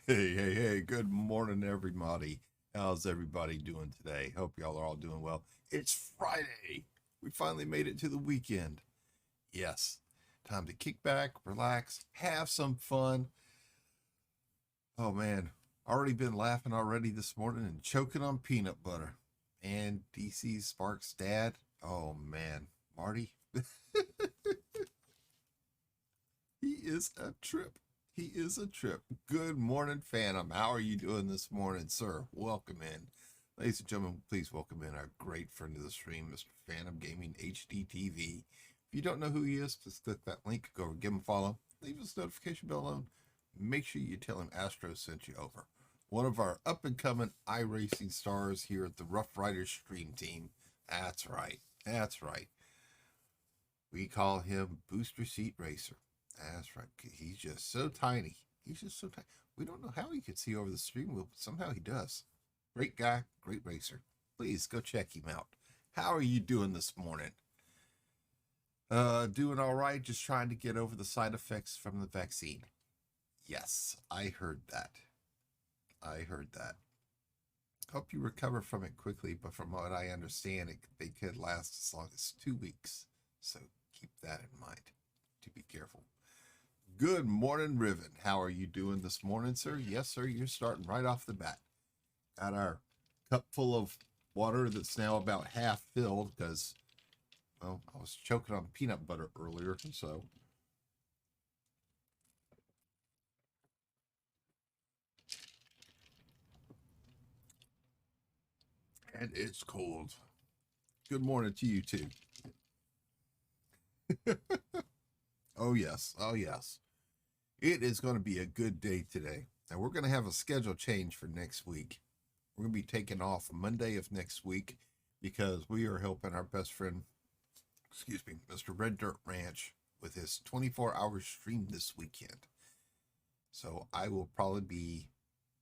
Hey, good morning, everybody. How's everybody doing today? Hope y'all are all doing well. It's Friday. We finally made it to the weekend. Yes, time to kick back, relax, have some fun. Oh man, already been laughing already this morning and choking on peanut butter. And DC Sparks' dad. Oh man, Marty. He is a trip. He is a trip. Good morning, Phantom. How are you doing this morning, sir? Welcome in. Ladies and gentlemen, please welcome in our great friend of the stream, Mr. Phantom Gaming HDTV. If you don't know who he is, just click that link, go over, give him a follow, leave his notification bell on. Make sure you tell him Astro sent you over. One of our up and coming iRacing stars here at the Rough Riders stream team. That's right. That's right. We call him Booster Seat Racer. That's right. He's just so tiny. He's just so tiny. We don't know how he could see over the stream wheel, but somehow he does. Great guy, great racer. Please go check him out. How are you doing this morning? Doing all right. Just trying to get over the side effects from the vaccine. Yes, I heard that. I heard that. Hope you recover from it quickly, but from what I understand, they could last as long as 2 weeks. So keep that in mind. To be careful. Good morning, Riven. How are you doing this morning, sir? Yes, sir. You're starting right off the bat. Got our cup full of water that's now about half filled because, well, I was choking on peanut butter earlier. So, and it's cold. Good morning to you, too. Oh, yes. Oh, yes. It is going to be a good day today. And we're going to have a schedule change for next week. We're going to be taking off Monday of next week because we are helping our best friend, excuse me, Mr. Red Dirt Ranch with his 24-hour stream this weekend. So I will probably be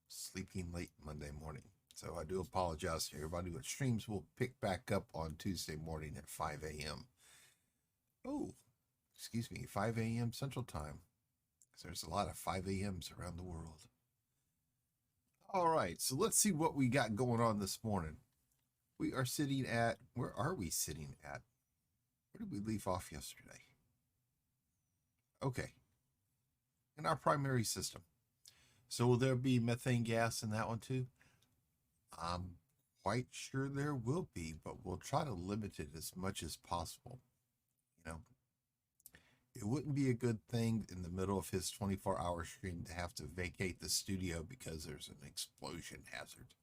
sleeping late Monday morning. So I do apologize to everybody, but streams will pick back up on Tuesday morning at 5 a.m. Oh, excuse me, 5 a.m. Central Time. There's a lot of 5 a.m.s around the world. All right, so let's see what we got going on this morning. We are sitting at, where are we sitting at? Where did we leave off yesterday? Okay, in our primary system. So will there be methane gas in that one too? I'm quite sure there will be, but we'll try to limit it as much as possible. You know, it wouldn't be a good thing in the middle of his 24-hour stream to have to vacate the studio because there's an explosion hazard.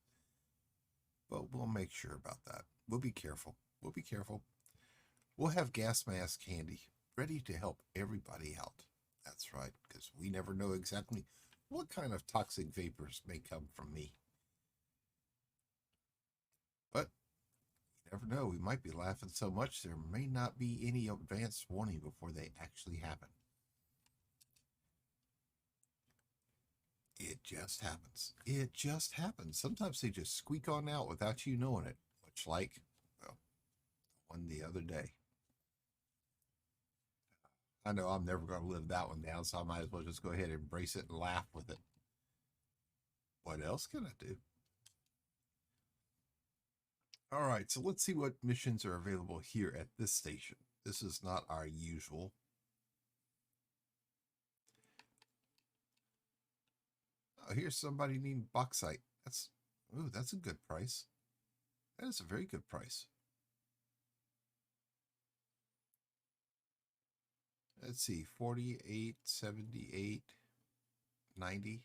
But we'll make sure about that. We'll be careful. We'll be careful. We'll have gas mask handy, ready to help everybody out. That's right, because we never know exactly what kind of toxic vapors may come from me. But you never know. We might be laughing so much there may not be any advance warning before they actually happen. It just happens. It just happens. Sometimes they just squeak on out without you knowing it, much like, well, one the other day. I know I'm never going to live that one down, so I might as well just go ahead and embrace it and laugh with it. What else can I do? All right, so let's see what missions are available here at this station. This is not our usual. Oh, here's somebody needing bauxite. That's a good price. That is a very good price. Let's see, 48, 78, 90.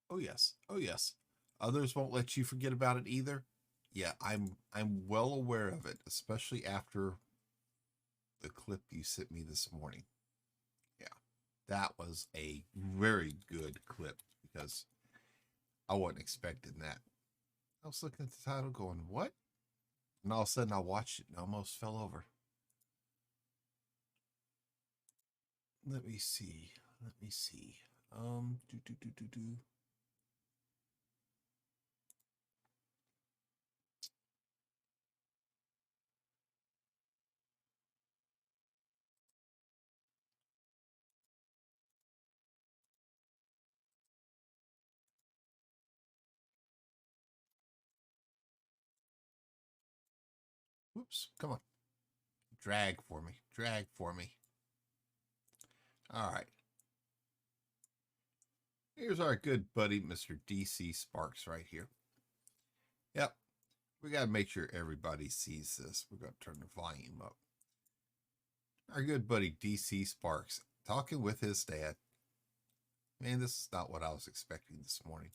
Oh yes. Oh yes. Others won't let you forget about it either. Yeah, I'm well aware of it, especially after the clip you sent me this morning. Yeah. That was a very good clip because I wasn't expecting that. I was looking at the title going, what? And all of a sudden I watched it and almost fell over. Let me see. Let me see. Do do do do do. Oops, come on. Drag for me. Drag for me. All right. Here's our good buddy, Mr. DC Sparks, right here. Yep. We got to make sure everybody sees this. We're going to turn the volume up. Our good buddy, DC Sparks, talking with his dad. Man, this is not what I was expecting this morning.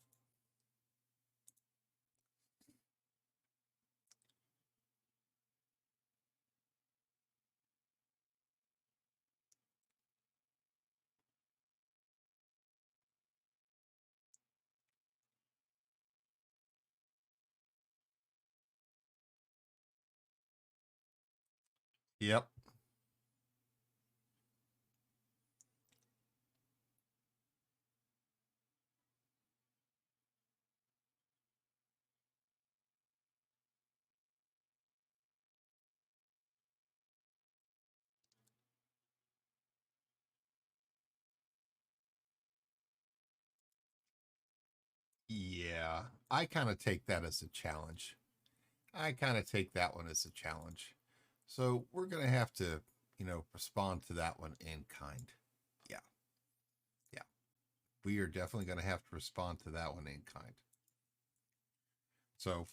Yep. Yeah, I kind of take that as a challenge. I kind of take that one as a challenge. So we're going to have to, respond to that one in kind. Yeah. Yeah. We are definitely going to have to respond to that one in kind. So,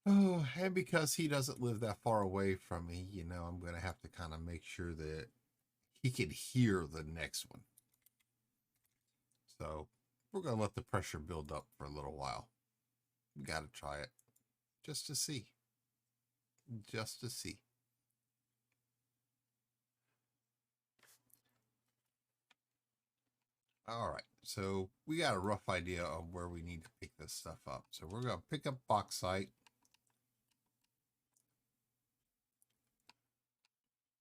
oh, and because he doesn't live that far away from me, I'm going to have to kind of make sure that he can hear the next one. So we're going to let the pressure build up for a little while. We got to try it just to see. Just to see. All right. So we got a rough idea of where we need to pick this stuff up. So we're going to pick up bauxite.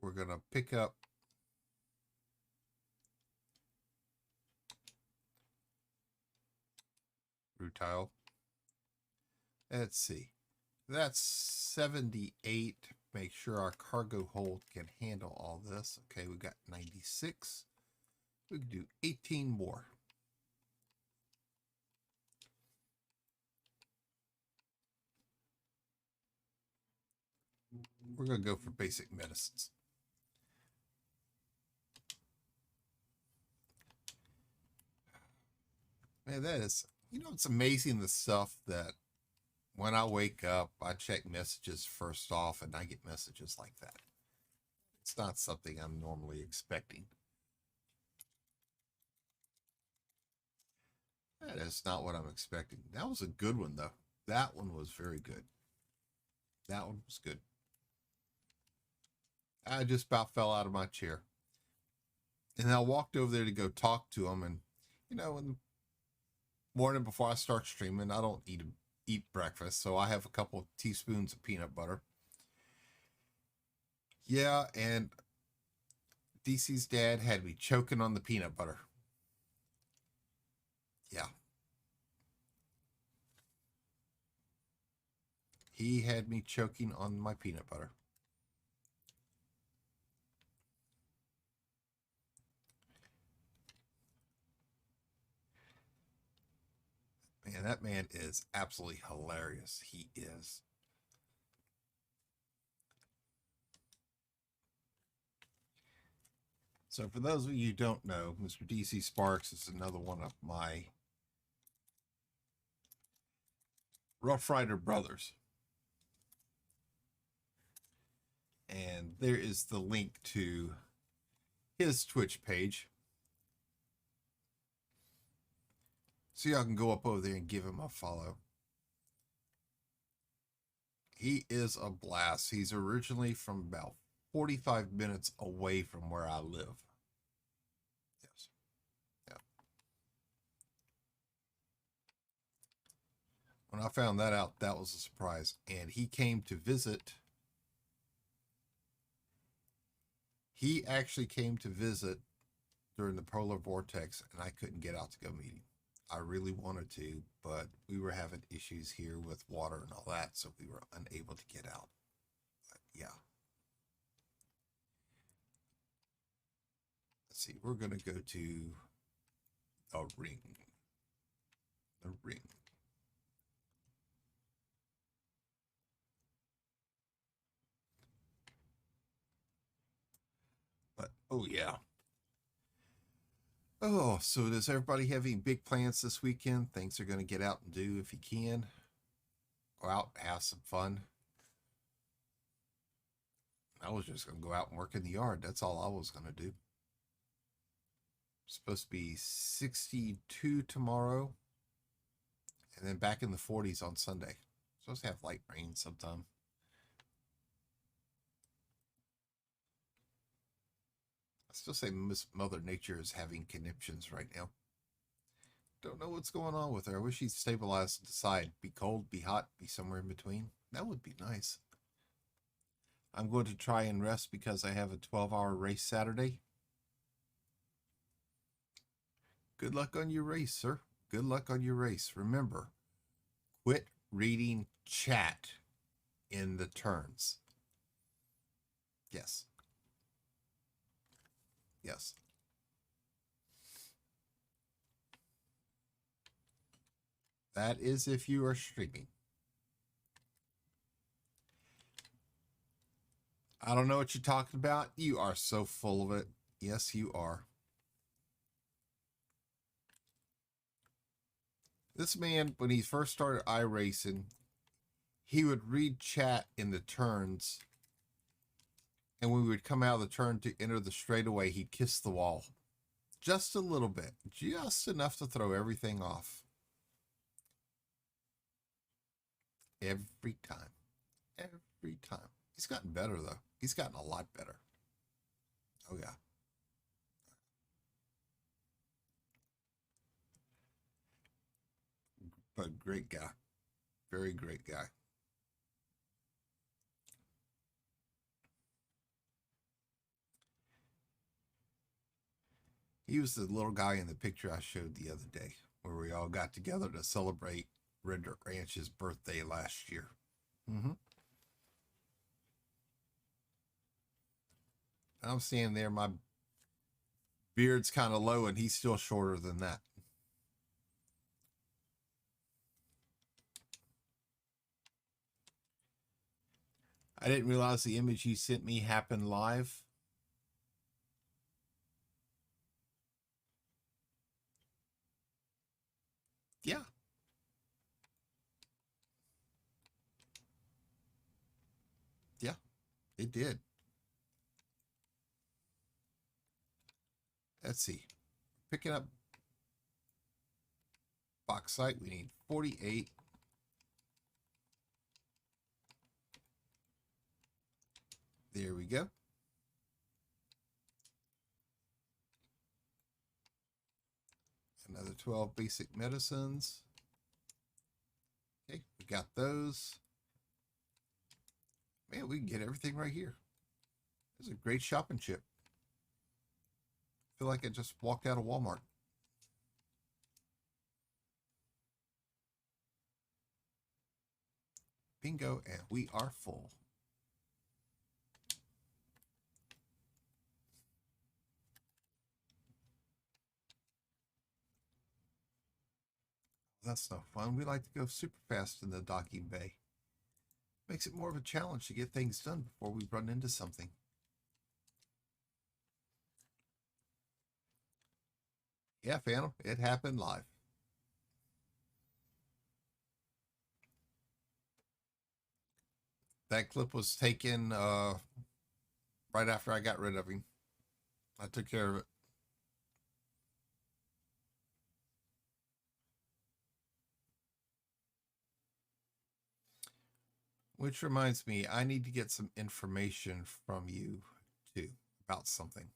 We're going to pick up rutile. Let's see. That's 78. Make sure our cargo hold can handle all this. Okay, we got 96. We can do 18 more. We're going to go for basic medicines. Man, that is, it's amazing the stuff that when I wake up, I check messages first off and I get messages like that. It's not something I'm normally expecting. That is not what I'm expecting. That was a good one, though. That one was very good. That one was good. I just about fell out of my chair. And I walked over there to go talk to him. And, in the morning before I start streaming, I don't eat breakfast. So I have a couple of teaspoons of peanut butter. Yeah, and DC's dad had me choking on the peanut butter. Yeah. He had me choking on my peanut butter. Man, that man is absolutely hilarious. He is. So for those of you who don't know, Mr. DC Sparks is another one of my Rough Rider brothers. And there is the link to his Twitch page. So y'all can go up over there and give him a follow. He is a blast. He's originally from about 45 minutes away from where I live. Yes. Yeah. When I found that out, that was a surprise. And he came to visit. He actually came to visit during the polar vortex, and I couldn't get out to go meet him. I really wanted to, but we were having issues here with water and all that, so we were unable to get out. But yeah. Let's see, we're going to go to a ring. The ring. Oh, yeah. Oh, so does everybody have any big plans this weekend? Things they're going to get out and do if you can? Go out, have some fun. I was just going to go out and work in the yard. That's all I was going to do. Supposed to be 62 tomorrow, and then back in the 40s on Sunday. Supposed to have light rain sometime. I still say Miss Mother Nature is having conniptions right now. Don't know what's going on with her. I wish she'd stabilize and decide. Be cold, be hot, be somewhere in between. That would be nice. I'm going to try and rest because I have a 12-hour race Saturday. Good luck on your race, sir. Good luck on your race. Remember, quit reading chat in the turns. Yes. Yes. That is if you are streaming. I don't know what you're talking about. You are so full of it. Yes, you are. This man, when he first started iRacing, he would read chat in the turns, and when we would come out of the turn to enter the straightaway, he'd kiss the wall. Just a little bit. Just enough to throw everything off. Every time. Every time. He's gotten better, though. He's gotten a lot better. Oh, yeah. But great guy. Very great guy. He was the little guy in the picture I showed the other day where we all got together to celebrate Red Dirt Ranch's birthday last year. Mm-hmm. I'm standing there, my beard's kind of low, and he's still shorter than that. I didn't realize the image you sent me happened live. Yeah. Yeah, it did. Let's see. Picking up bauxite. We need 48. There we go. Another 12 basic medicines. Okay, we got those. Man, we can get everything right here. This is a great shopping trip. I feel like I just walked out of Walmart. Bingo, and we are full. That's no fun. We like to go super fast in the docking bay. Makes it more of a challenge to get things done before we run into something. Yeah, Phantom, it happened live. That clip was taken right after I got rid of him. I took care of it. Which reminds me, I need to get some information from you too about something.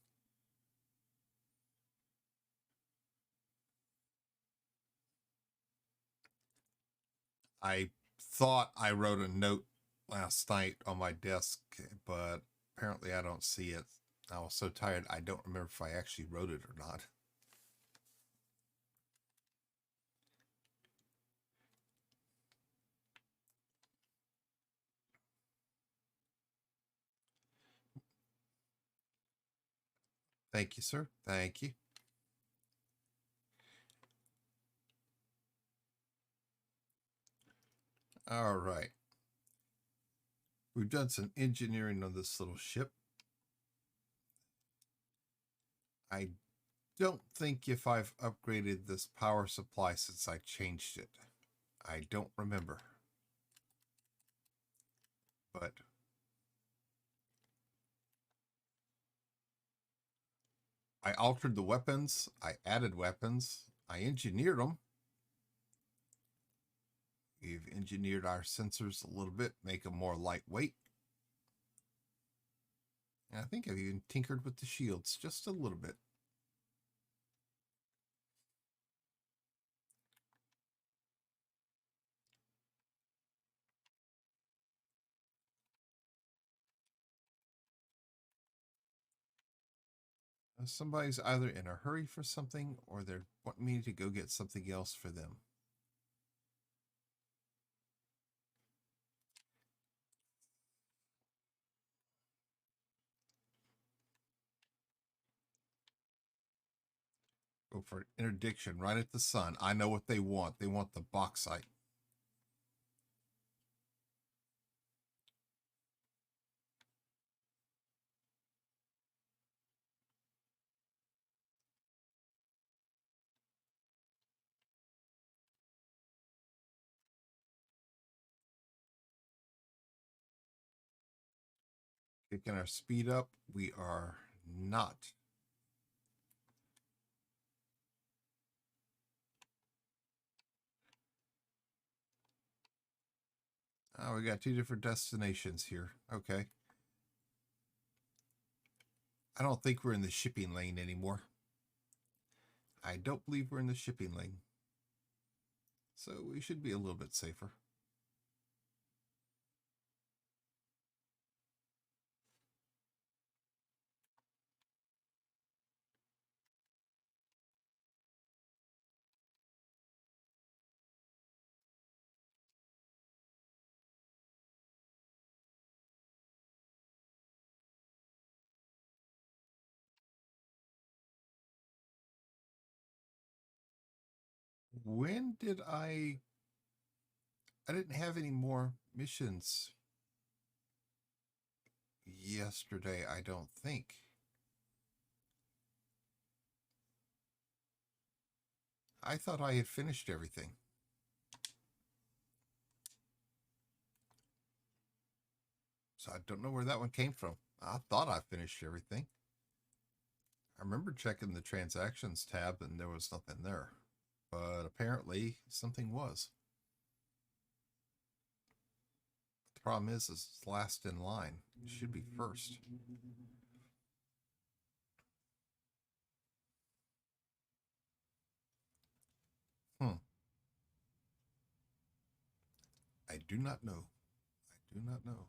I thought I wrote a note last night on my desk, but apparently I don't see it. I was so tired, I don't remember if I actually wrote it or not. Thank you, sir. Thank you. All right. We've done some engineering on this little ship. I don't think if I've upgraded this power supply since I changed it. I don't remember. But I altered the weapons. I added weapons. I engineered them. We've engineered our sensors a little bit, make them more lightweight. And I think I've even tinkered with the shields just a little bit. Somebody's either in a hurry for something or they're wanting me to go get something else for them. Go for interdiction right at the sun. I know what they want. They want the bauxite. Kicking our speed up. We are not. Oh, we got two different destinations here. Okay. I don't think we're in the shipping lane anymore. I don't believe we're in the shipping lane. So we should be a little bit safer. When did I didn't have any more missions yesterday, I don't think. I thought I had finished everything. So I don't know where that one came from. I thought I finished everything. I remember checking the transactions tab and there was nothing there. But apparently something was. The problem is it's last in line. It should be first. Hmm. I do not know. I do not know.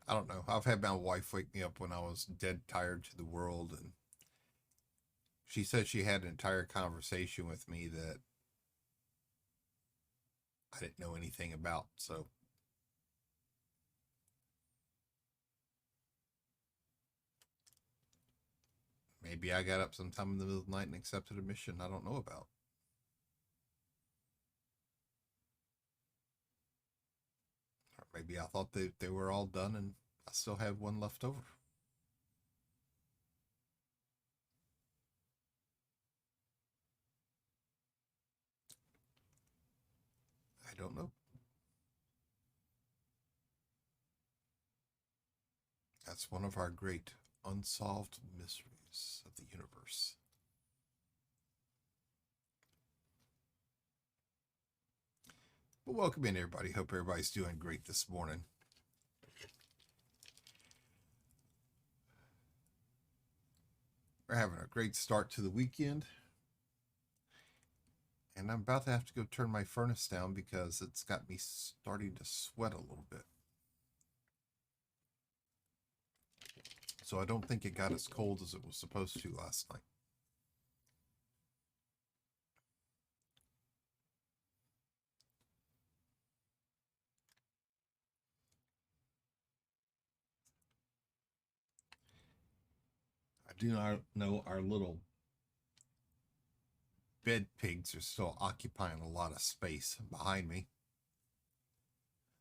I don't know. I've had my wife wake me up when I was dead tired to the world, and she said she had an entire conversation with me that I didn't know anything about. So maybe I got up sometime in the middle of the night and accepted a mission I don't know about. Or maybe I thought they were all done and I still had one left over. I don't know. That's one of our great unsolved mysteries of the universe. But welcome in, everybody. Hope everybody's doing great this morning. We're having a great start to the weekend. And I'm about to have to go turn my furnace down because it's got me starting to sweat a little bit. So I don't think it got as cold as it was supposed to last night. I do not know our little bed pigs are still occupying a lot of space behind me.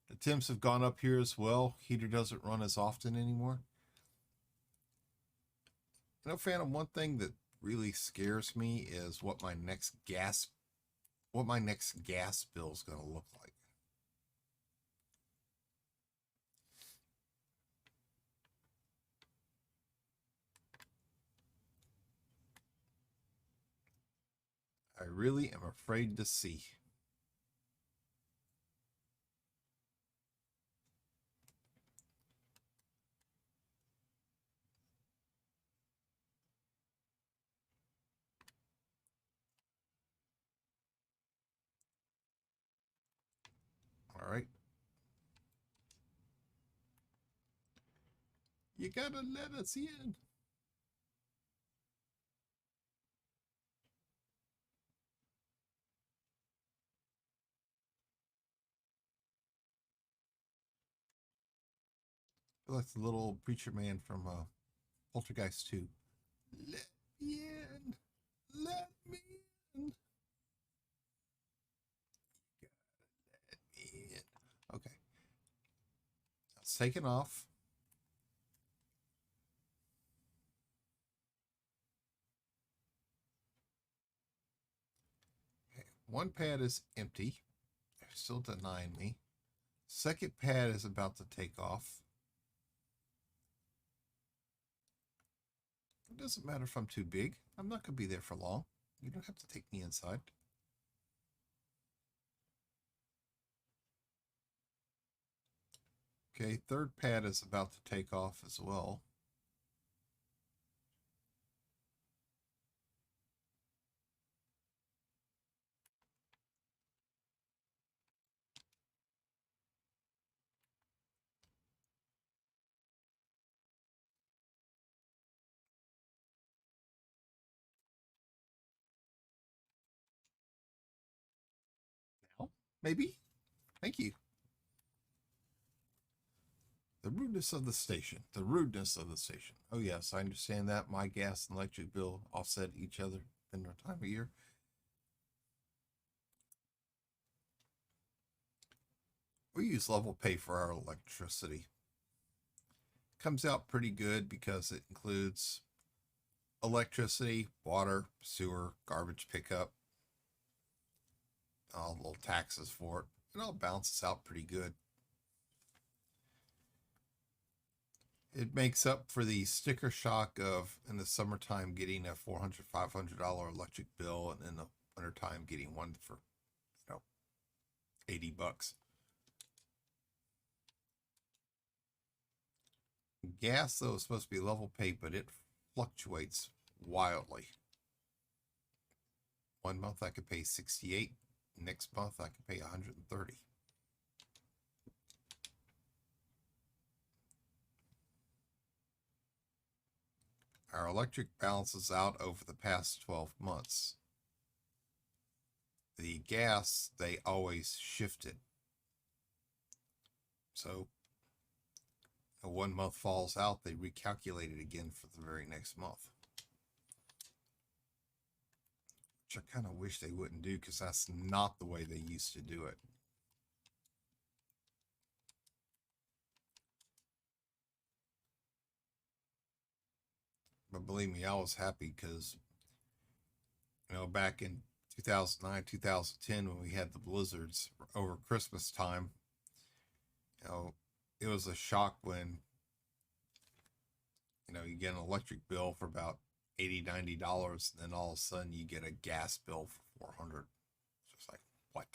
The temps have gone up here as well. Heater doesn't run as often anymore. You know, Phantom, one thing that really scares me is what my next gas bill is going to look like. I really am afraid to see. All right. You gotta let us in. Like the little preacher man from Poltergeist 2. Let me in. Let me in. Let me in. Okay. It's taken off. Okay. One pad is empty. They're still denying me. Second pad is about to take off. It doesn't matter if I'm too big. I'm not going to be there for long. You don't have to take me inside. Okay, third pad is about to take off as well. Now, maybe. Thank you. The rudeness of the station. The rudeness of the station. Oh, yes, I understand that. My gas and electric bill offset each other in their time of year. We use level pay for our electricity. Comes out pretty good because it includes electricity, water, sewer, garbage pickup, all little taxes for it. It all balances out pretty good. It makes up for the sticker shock of in the summertime getting a $400, $500 electric bill, and in the wintertime getting one for, you know, $80. Gas, though, is supposed to be level pay, but it fluctuates wildly. One month I could pay 68. Next month I could pay 130. Our electric balances out over the past 12 months. The gas, they always shifted. So one month falls out, they recalculate it again for the very next month. Which I kind of wish they wouldn't do, because that's not the way they used to do it. But believe me, I was happy because, you know, back in 2009, 2010, when we had the blizzards over Christmas time, you know, it was a shock when, you know, you get an electric bill for about $80, $90, and then all of a sudden you get a gas bill for $400. It's just like, what?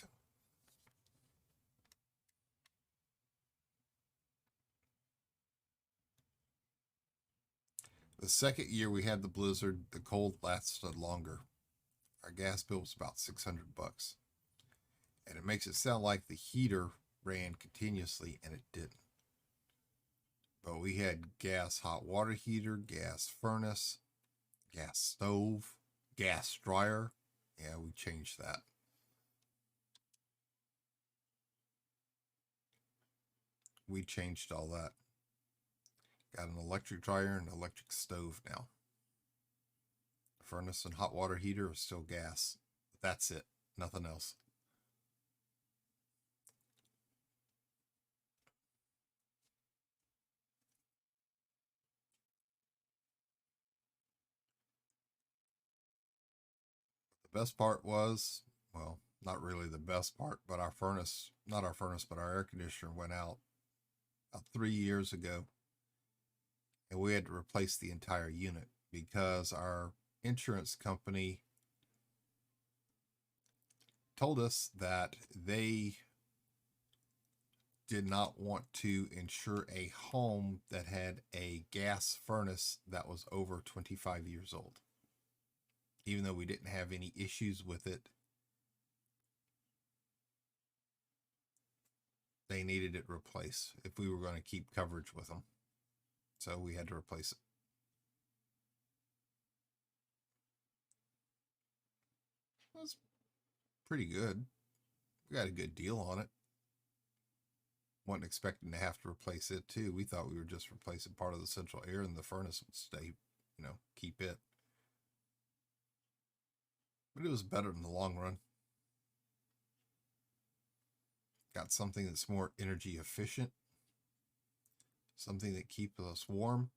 The second year we had the blizzard, the cold lasted longer. Our gas bill was about $600. And it makes it sound like the heater ran continuously, and it didn't. But we had gas hot water heater, gas furnace, gas stove, gas dryer. Yeah, we changed that. We changed all that. Got an electric dryer and an electric stove now. Furnace and hot water heater are still gas. That's it. Nothing else. The best part was, well, not really the best part, but our furnace, not our furnace, but our air conditioner went out about 3 years ago, and we had to replace the entire unit because our insurance company told us that they did not want to insure a home that had a gas furnace that was over 25 years old. Even though we didn't have any issues with it, they needed it replaced if we were going to keep coverage with them. So we had to replace it. It was pretty good. We got a good deal on it. Wasn't expecting to have to replace it too. We thought we were just replacing part of the central air and the furnace would stay, keep it. But it was better in the long run. Got something that's more energy efficient, something that keeps us warm.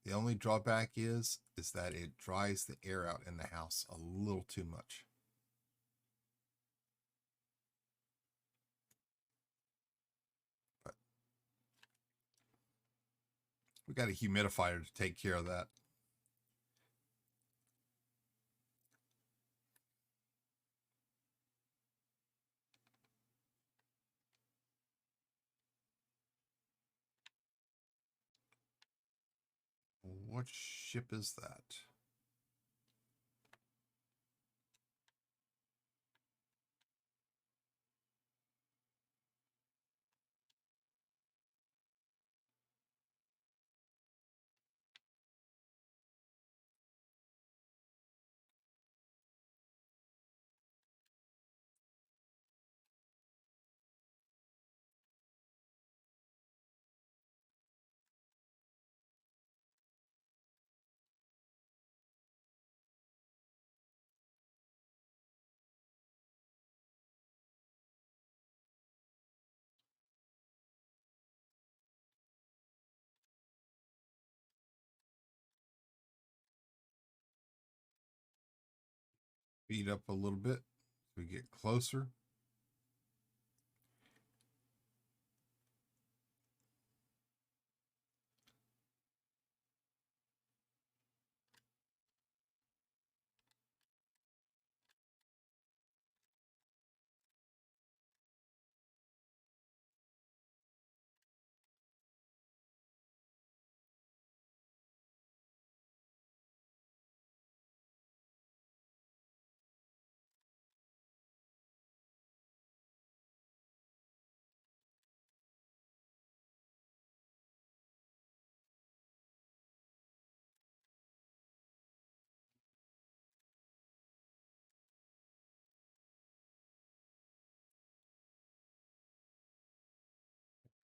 The only drawback is that it dries the air out in the house a little too much. But we got a humidifier to take care of that. What ship is that? Speed up a little bit so we get closer.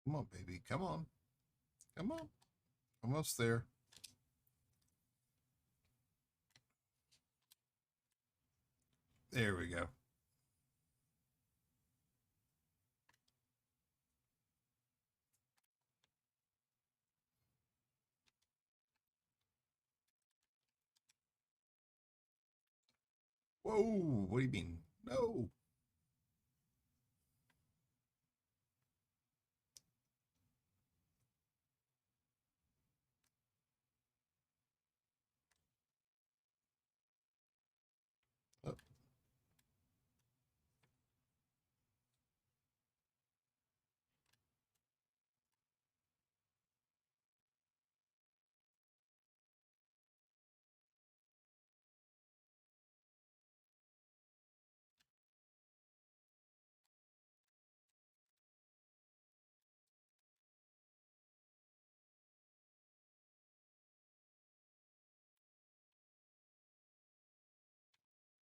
Come on, baby. Come on. Come on. Almost there. There we go. Whoa. What do you mean? No. Oh,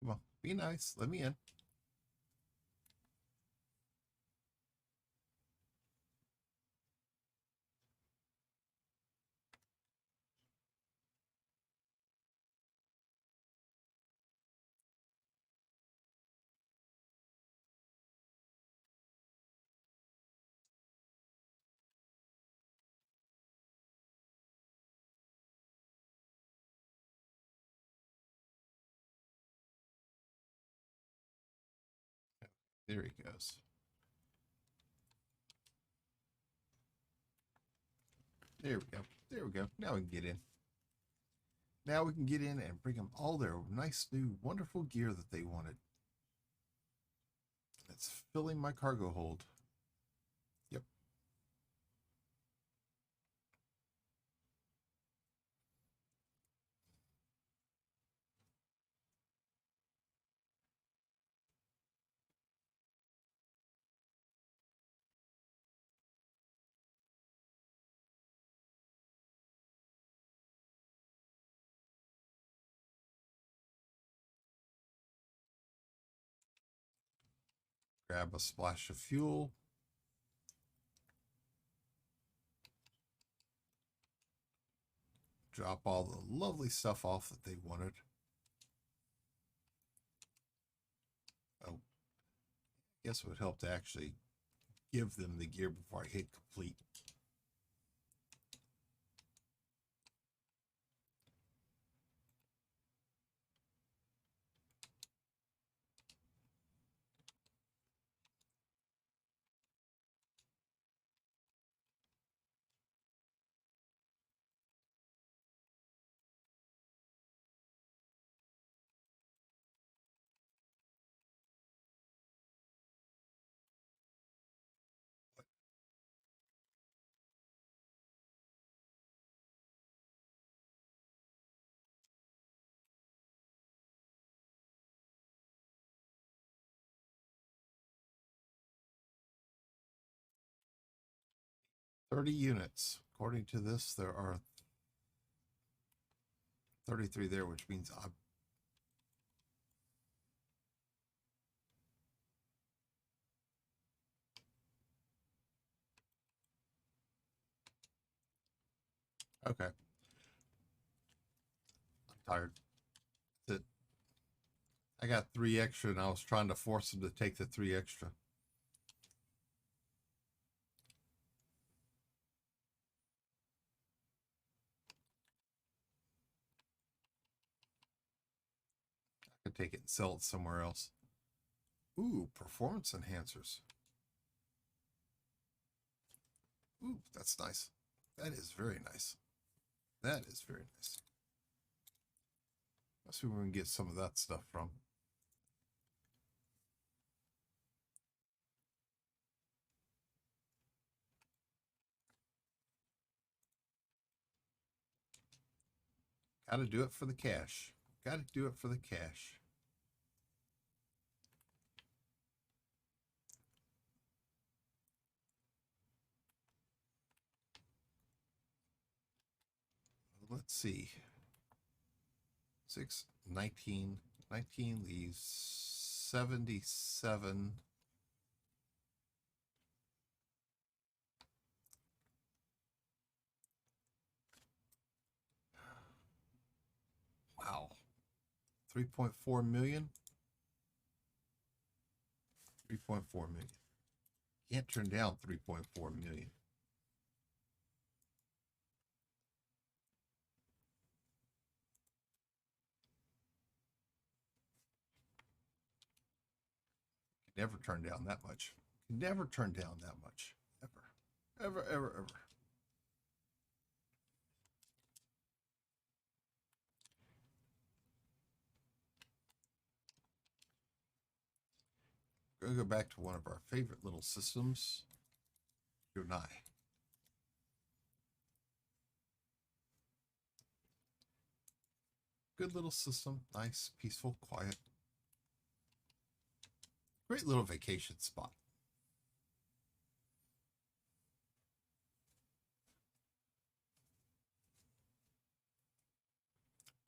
come on. Be nice. Let me in. There he goes. There we go. There we go. Now we can get in. Now we can get in and bring them all their nice, new, wonderful gear that they wanted. It's filling my cargo hold. Yep. Grab a splash of fuel. Drop all the lovely stuff off that they wanted. Oh, I guess it would help to actually give them the gear before I hit complete. "30 units. According to this, there are 33 there, which means I'm okay. I'm tired. That's it. I got 3 extra, and I was trying to force them to take the 3 extra. I could take it and sell it somewhere else. Ooh, performance enhancers. Ooh, that's nice. That is very nice. That is very nice. Let's see where we can get some of that stuff from. Got to do it for the cash. Got to do it for the cash. Let's see. 6, 19, 19 leaves 77. Wow. 3.4 million. 3.4 million. Can't turn down 3.4 million. Never turn down that much. Never turn down that much. Ever. Ever, ever, ever. We're going to go back to one of our favorite little systems, Yonai. Good little system. Nice, peaceful, quiet. Great little vacation spot.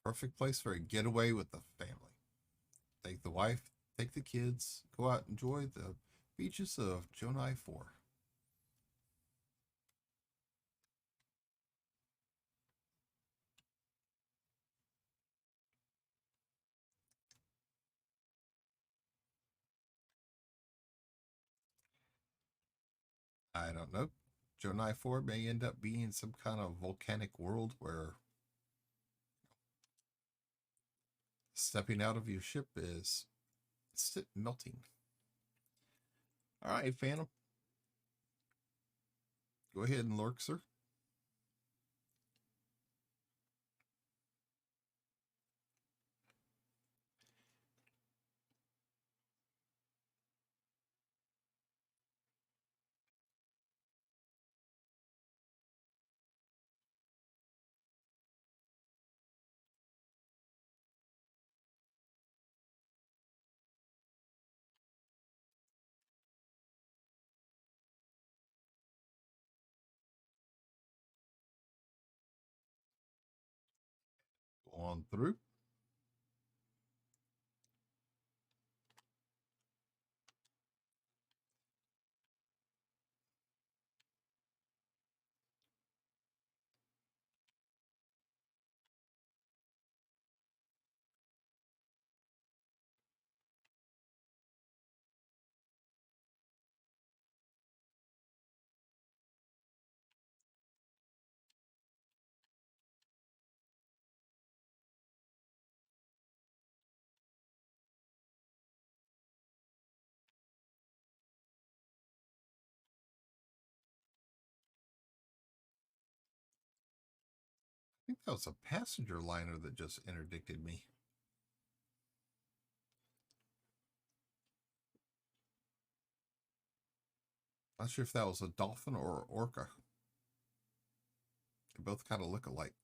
Perfect place for a getaway with the family. Take the wife, take the kids, go out and enjoy the beaches of Jonai 4. I don't know. Jonai 4 may end up being some kind of volcanic world where stepping out of your ship is melting. All right, Phantom. Go ahead and lurk, sir. Go on through. I think that was a passenger liner that just interdicted me. Not sure if that was a dolphin or an orca. They both kind of look alike.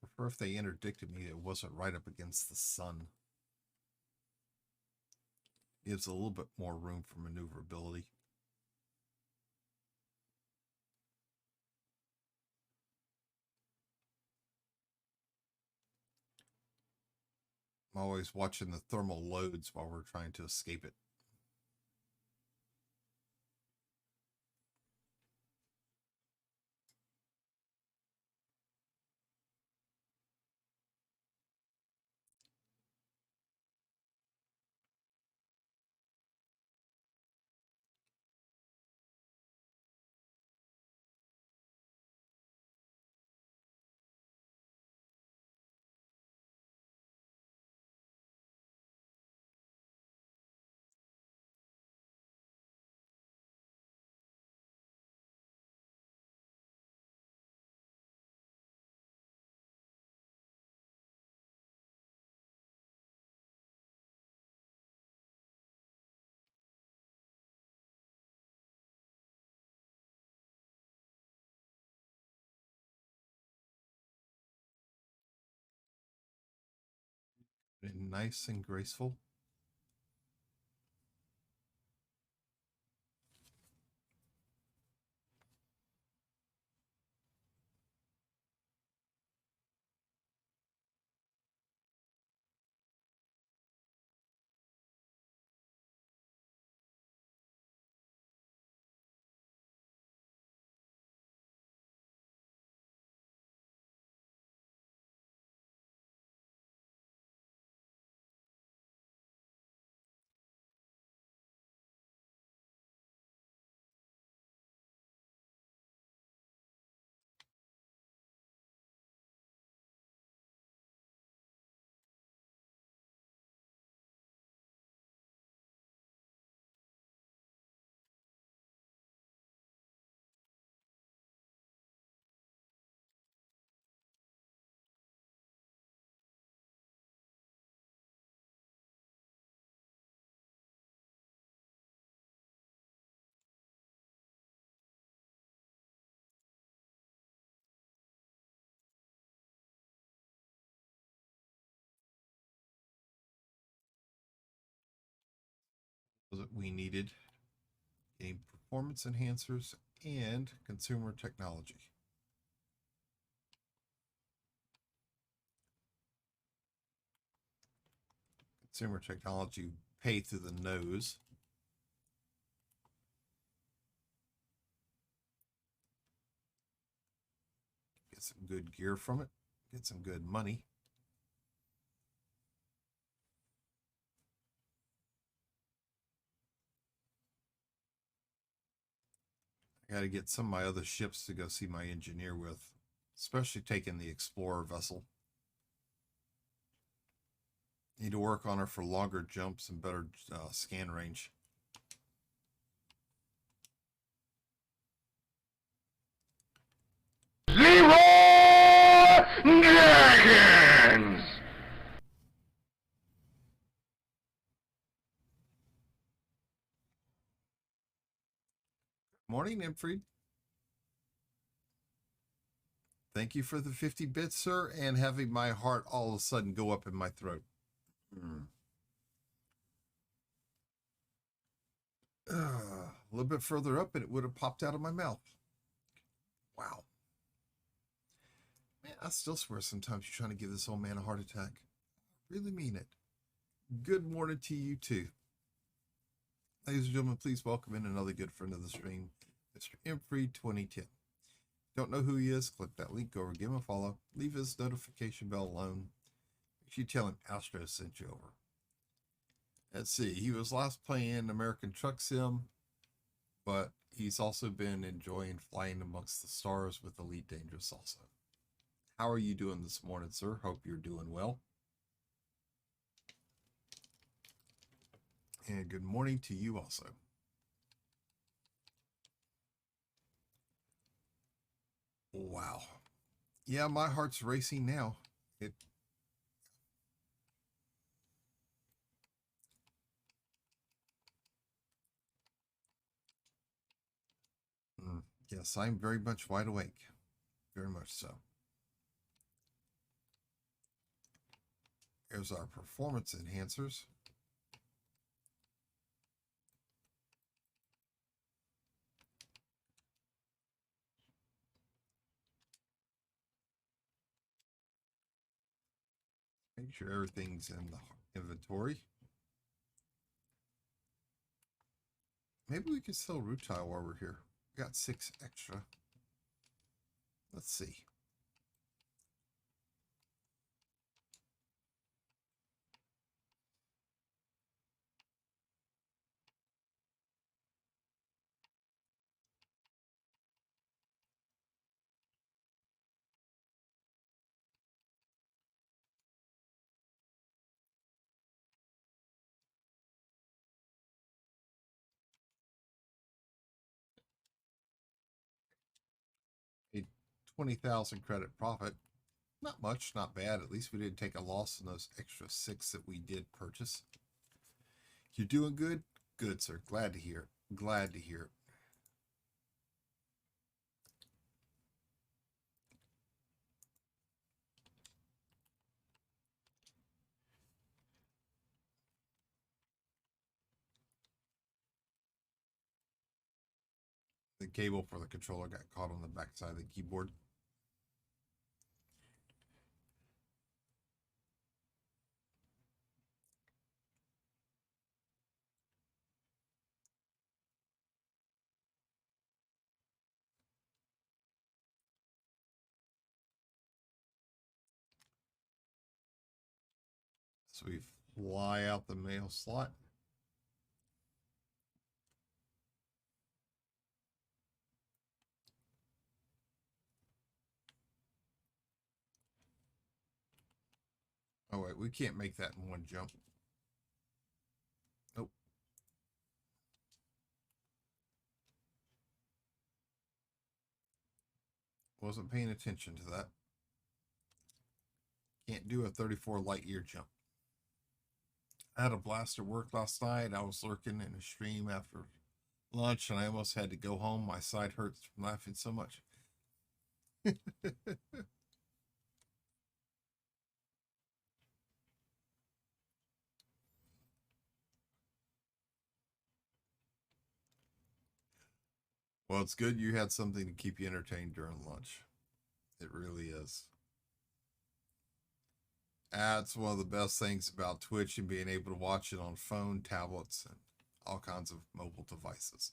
Prefer if they interdicted me, it wasn't right up against the sun. Gives a little bit more room for maneuverability. I'm always watching the thermal loads while we're trying to escape it. And nice and graceful. Was it we needed? Getting performance enhancers and consumer technology. Consumer technology pay through the nose. Get some good gear from it. Get some good money. I got to get some of my other ships to go see my engineer with, especially taking the Explorer vessel. Need to work on her for longer jumps and better scan range. Zero Dragons! Morning, Imfried. Thank you for the 50 bits, sir, and having my heart all of a sudden go up in my throat. A little bit further up and it would have popped out of my mouth. Wow. Man, I still swear sometimes you're trying to give this old man a heart attack. I really mean it. Good morning to you too. Ladies and gentlemen, please welcome in another good friend of the stream, Mr. Imfree 2010. Don't know who he is? Click that link over, give him a follow, leave his notification bell alone. Make sure you tell him Astro sent you over. Let's see, he was last playing American Truck Sim, but he's also been enjoying flying amongst the stars with Elite Dangerous also. How are you doing this morning, sir? Hope you're doing well. And good morning to you also. Wow. Yeah, my heart's racing now. Yes, I'm very much wide awake. Very much so. Here's our performance enhancers. Make sure everything's in the inventory. Maybe we could sell rutile while we're here. We got 6 extra. Let's see. A 20,000 credit profit. Not much, not bad. At least we didn't take a loss in those extra 6 that we did purchase. You're doing good? Good, sir. Glad to hear it. Glad to hear it. The cable for the controller got caught on the back side of the keyboard. So we fly out the mail slot. Oh wait, we can't make that in one jump. Nope. Wasn't paying attention to that. Can't do a 34 light year jump. I had a blast at work last night. I was lurking in a stream after lunch and I almost had to go home. My side hurts from laughing so much. Well, it's good you had something to keep you entertained during lunch. It really is. That's one of the best things about Twitch and being able to watch it on phone, tablets, and all kinds of mobile devices.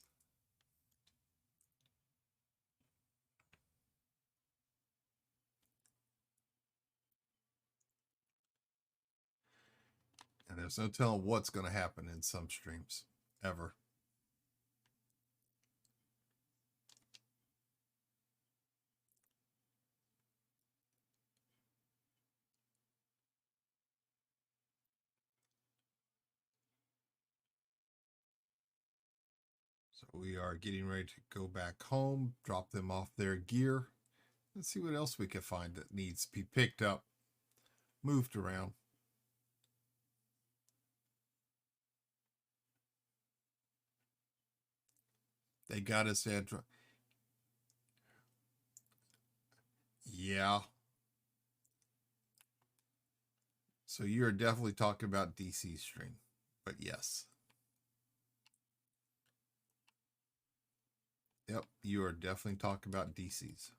And there's no telling what's going to happen in some streams, ever. So we are getting ready to go back home, drop them off their gear, and see what else we can find that needs to be picked up, moved around. They got us at, yeah. So you're definitely talking about DC stream, but yes. Yep, you are definitely talking about DC's.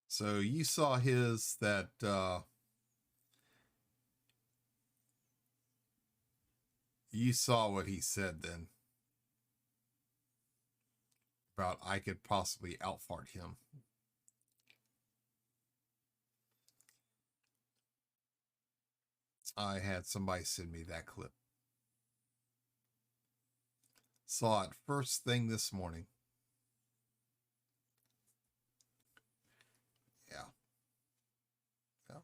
So you saw his that you saw what he said then about I could possibly outfart him. I had somebody send me that clip. Saw it first thing this morning. Yeah. Yeah.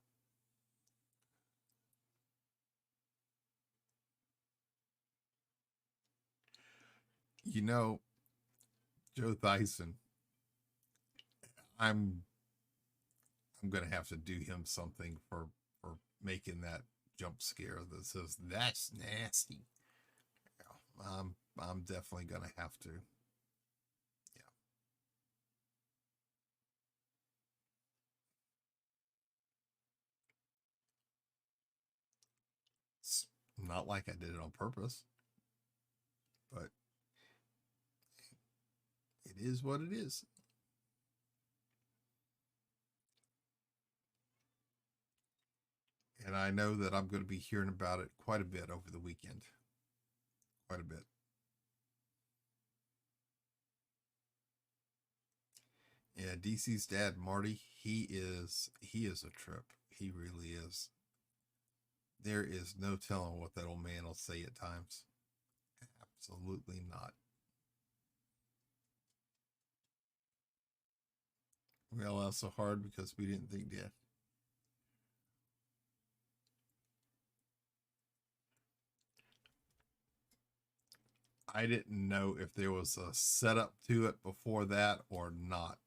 You know, Joe Thyson, I'm gonna have to do him something for making that jump scare that says that's nasty. Yeah, I'm definitely gonna have to. Yeah. It's not like I did it on purpose, but it is what it is. And I know that I'm going to be hearing about it quite a bit over the weekend. Quite a bit. Yeah, DC's dad, Marty, he is a trip. He really is. There is no telling what that old man will say at times. Absolutely not. We all laughed so hard because we didn't think that. I didn't know if there was a setup to it before that or not.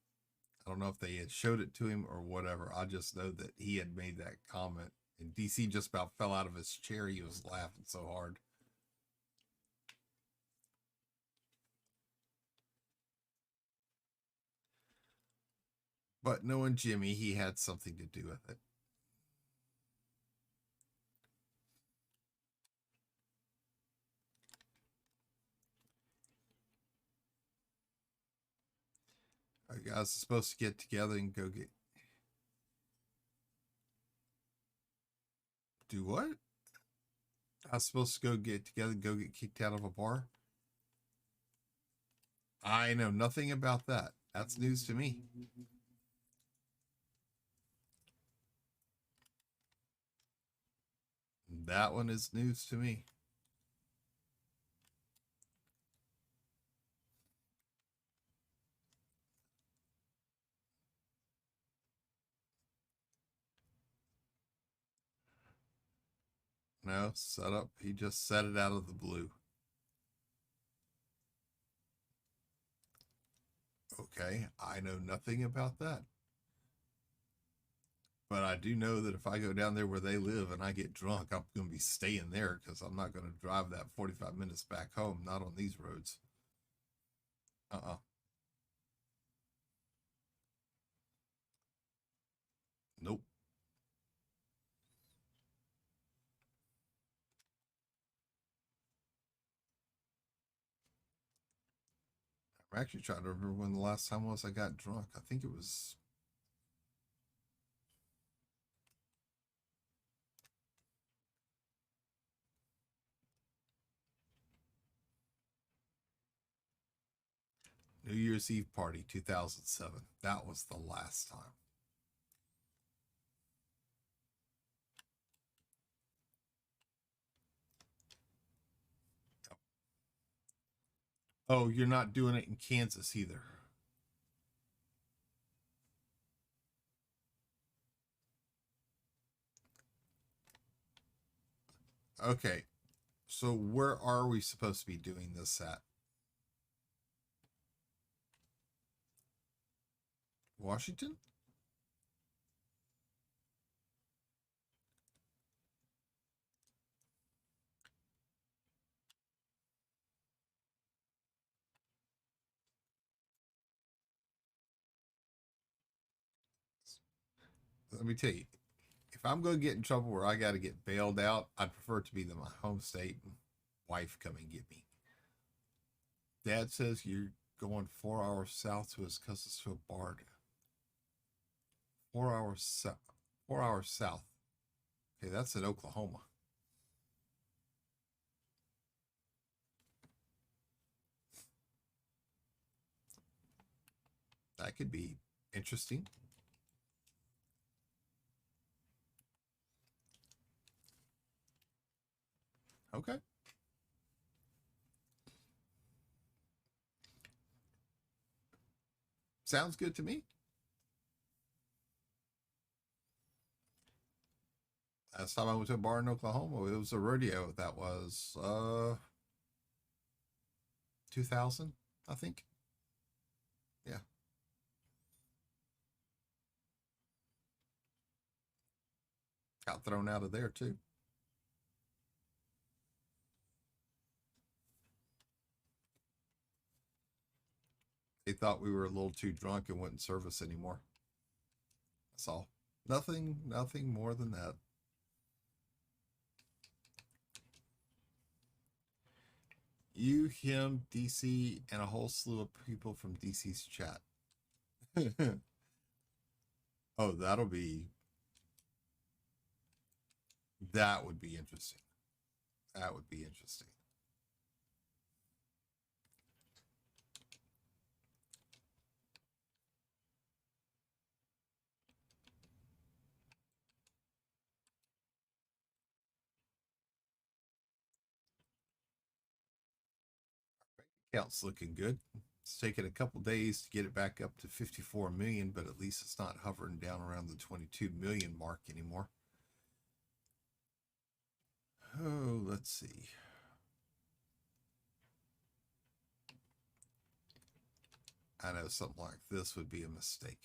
I don't know if they had showed it to him or whatever. I just know that he had made that comment, and DC just about fell out of his chair. He was laughing so hard. But knowing Jimmy, he had something to do with it. You guys are supposed to get together and go get. Do what? I was supposed to go get together and go get kicked out of a bar? I know nothing about that. That's news to me. That one is news to me. No, set up. He just said it out of the blue. Okay, I know nothing about that. But I do know that if I go down there where they live and I get drunk, I'm going to be staying there because I'm not going to drive that 45 minutes back home, not on these roads. Uh-uh. Nope. I'm actually trying to remember when the last time was I got drunk. I think it was New Year's Eve party 2007. That was the last time. Oh, you're not doing it in Kansas either. Okay. So where are we supposed to be doing this at? Washington? Let me tell you, if I'm going to get in trouble where I got to get bailed out, I'd prefer it to be my home state and wife come and get me. Dad says you're going 4 hours south to his cousin's to a bar. 4 hours south. 4 hours south. Okay, that's in Oklahoma. That could be interesting. Okay. Sounds good to me. Last time I went to a bar in Oklahoma, it was a rodeo. That was 2000, I think. Yeah. Got thrown out of there too. They thought we were a little too drunk and wouldn't serve us anymore. That's all. Nothing more than that. You, him, DC, and a whole slew of people from DC's chat. Oh, that would be interesting. That would be interesting. Account's looking good. It's taken a couple days to get it back up to 54 million, but at least it's not hovering down around the 22 million mark anymore. Oh, let's see. I know something like this would be a mistake.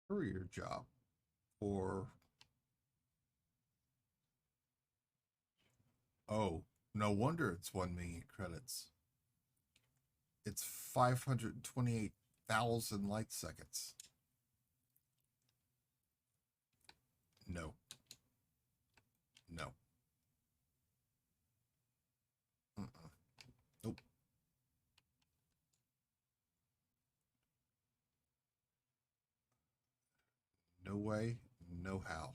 Career job for, oh, no wonder it's 1 million credits. It's 528,000 light seconds. No. No. Mm-mm. Nope. No way, no how.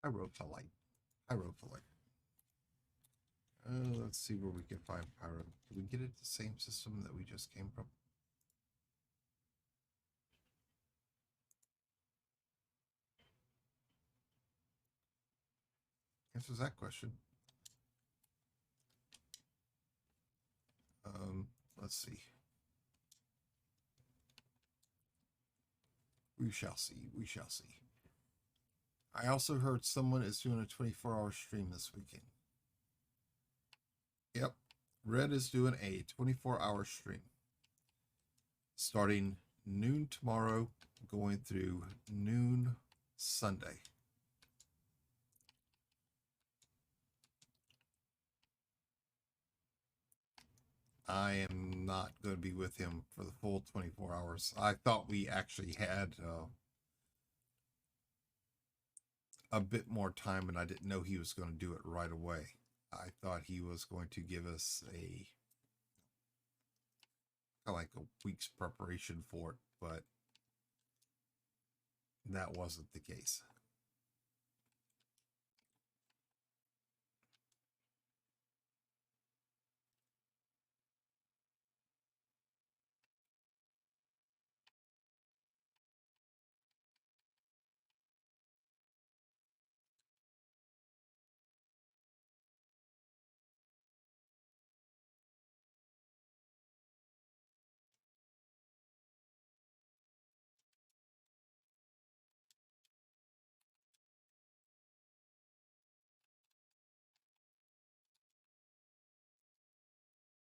I wrote the light. I wrote the light. Let's see where we can find Pyro. Did we get it the same system that we just came from? answers that question. Let's see. We shall see. We shall see. I also heard someone is doing a 24-hour stream this weekend. Yep. Red is doing a 24-hour stream. Starting noon tomorrow, going through noon Sunday. I am not going to be with him for the full 24 hours. I thought we actually had a bit more time, and I didn't know he was going to do it right away. I thought he was going to give us a kind of like a week's preparation for it, but that wasn't the case.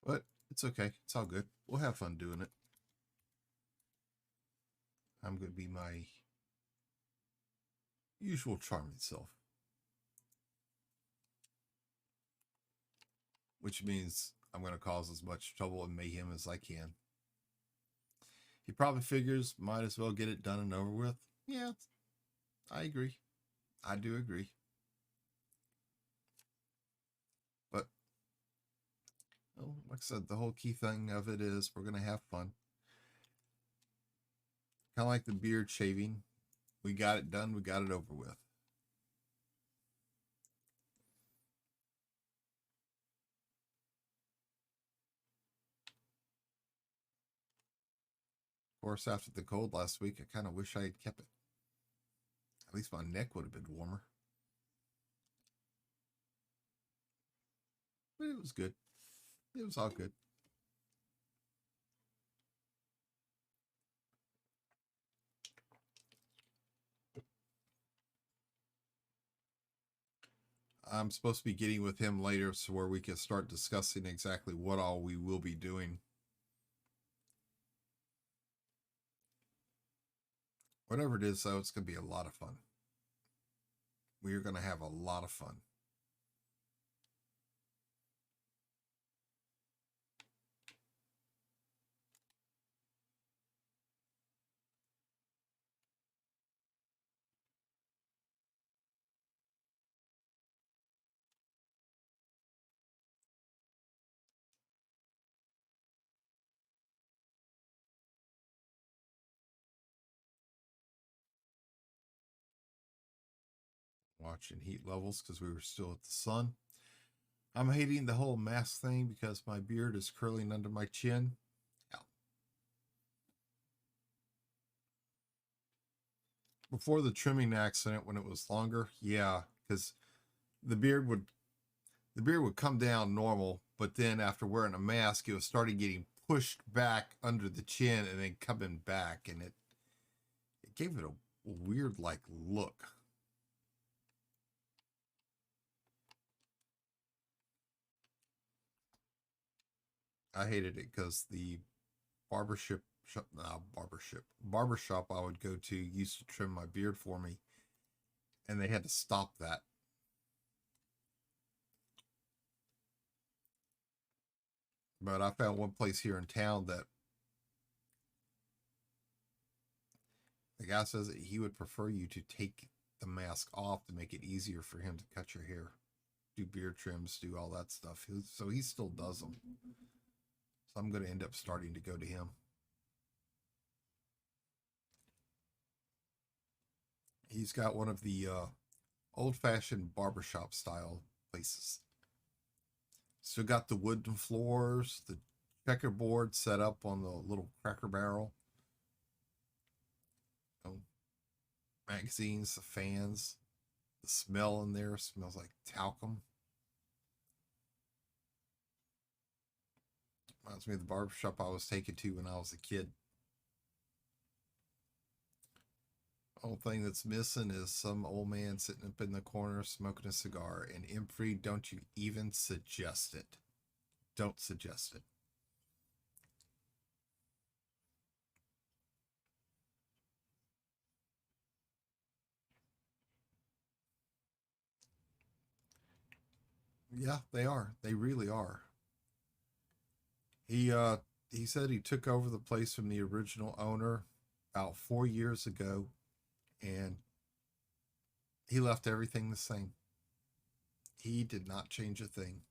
But it's okay. It's all good. We'll have fun doing it. I'm going to be my usual charming self, which means I'm going to cause as much trouble and mayhem as I can. He probably figures might as well get it done and over with. Yeah, I agree. I do agree. But well, like I said, the whole key thing of it is we're going to have fun. Kind of like the beard shaving. We got it done. We got it over with. Of course, after the cold last week, I kind of wish I had kept it. At least my neck would have been warmer. But it was good. It was all good. I'm supposed to be getting with him later so where we can start discussing exactly what all we will be doing. Whatever it is, though, it's going to be a lot of fun. We are going to have a lot of fun. Watching heat levels because we were still at the sun. I'm hating the whole mask thing because my beard is curling under my chin. Yeah. Before the trimming accident, when it was longer, yeah, because the beard would come down normal, but then after wearing a mask, it was starting getting pushed back under the chin and then coming back, and it gave it a weird like look. I hated it because the barbershop barbershop I would go to used to trim my beard for me, and they had to stop that. But I found one place here in town that the guy says that he would prefer you to take the mask off to make it easier for him to cut your hair, do beard trims, do all that stuff. So he still does them. So I'm going to end up starting to go to him. He's got one of the old-fashioned barbershop style places. Still got the wooden floors, the checkerboard set up on the little Cracker Barrel. You know, magazines, the fans. The smell in there smells like talcum. Reminds me of the barbershop I was taken to when I was a kid. Only thing that's missing is some old man sitting up in the corner smoking a cigar. And Imfrey, don't you even suggest it. Don't suggest it. Yeah, they are. They really are. He said he took over the place from the original owner about 4 years ago, and he left everything the same. He did not change a thing.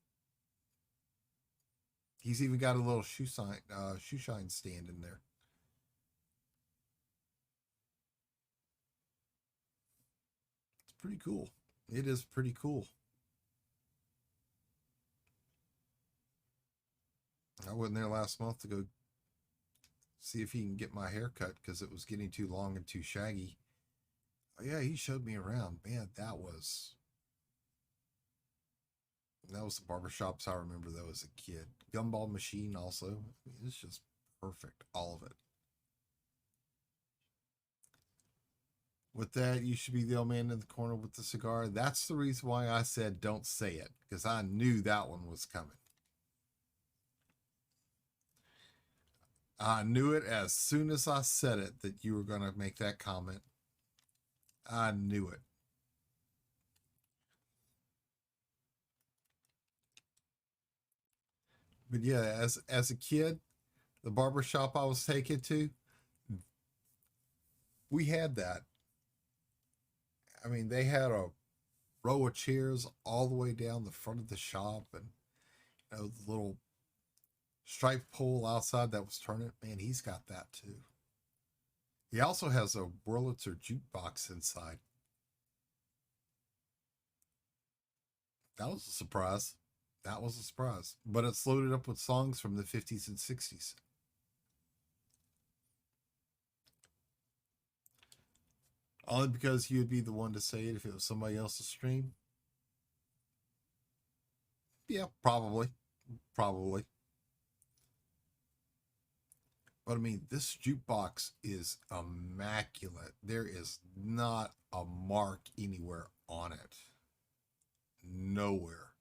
He's even got a little shoe shine stand in there. It's pretty cool. It is pretty cool. I went there last month to go see if he can get my hair cut because it was getting too long and too shaggy. Oh, yeah, he showed me around. Man, that was the barbershops I remember though as a kid. Gumball machine also. I mean, it's just perfect, all of it. With that, you should be the old man in the corner with the cigar. That's the reason why I said don't say it, because I knew that one was coming. I knew it as soon as I said it that you were going to make that comment. I knew it. But yeah, as a kid, the barber shop I was taken to, we had that. I mean, they had a row of chairs all the way down the front of the shop, and the little striped pole outside that was turning. Man, he's got that too. He also has a Wurlitzer jukebox inside. That was a surprise. That was a surprise. But it's loaded up with songs from the 50s and 60s. Only because you'd be the one to say it if it was somebody else's stream. Yeah, probably. Probably. But I mean, this jukebox is immaculate. There is not a mark anywhere on it. Nowhere.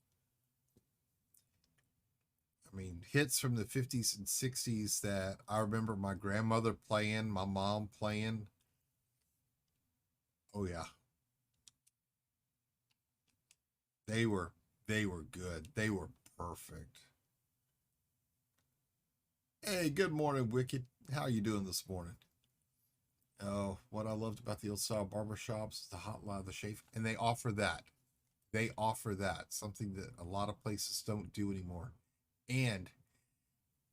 I mean, hits from the 50s and 60s that I remember my grandmother playing, my mom playing. Oh yeah. They were they were good. They were perfect. Hey, good morning, Wicked. How are you doing this morning? Oh, what I loved about the old style barber shops, the hot lather shave, and they offer that. They offer that, something that a lot of places don't do anymore. And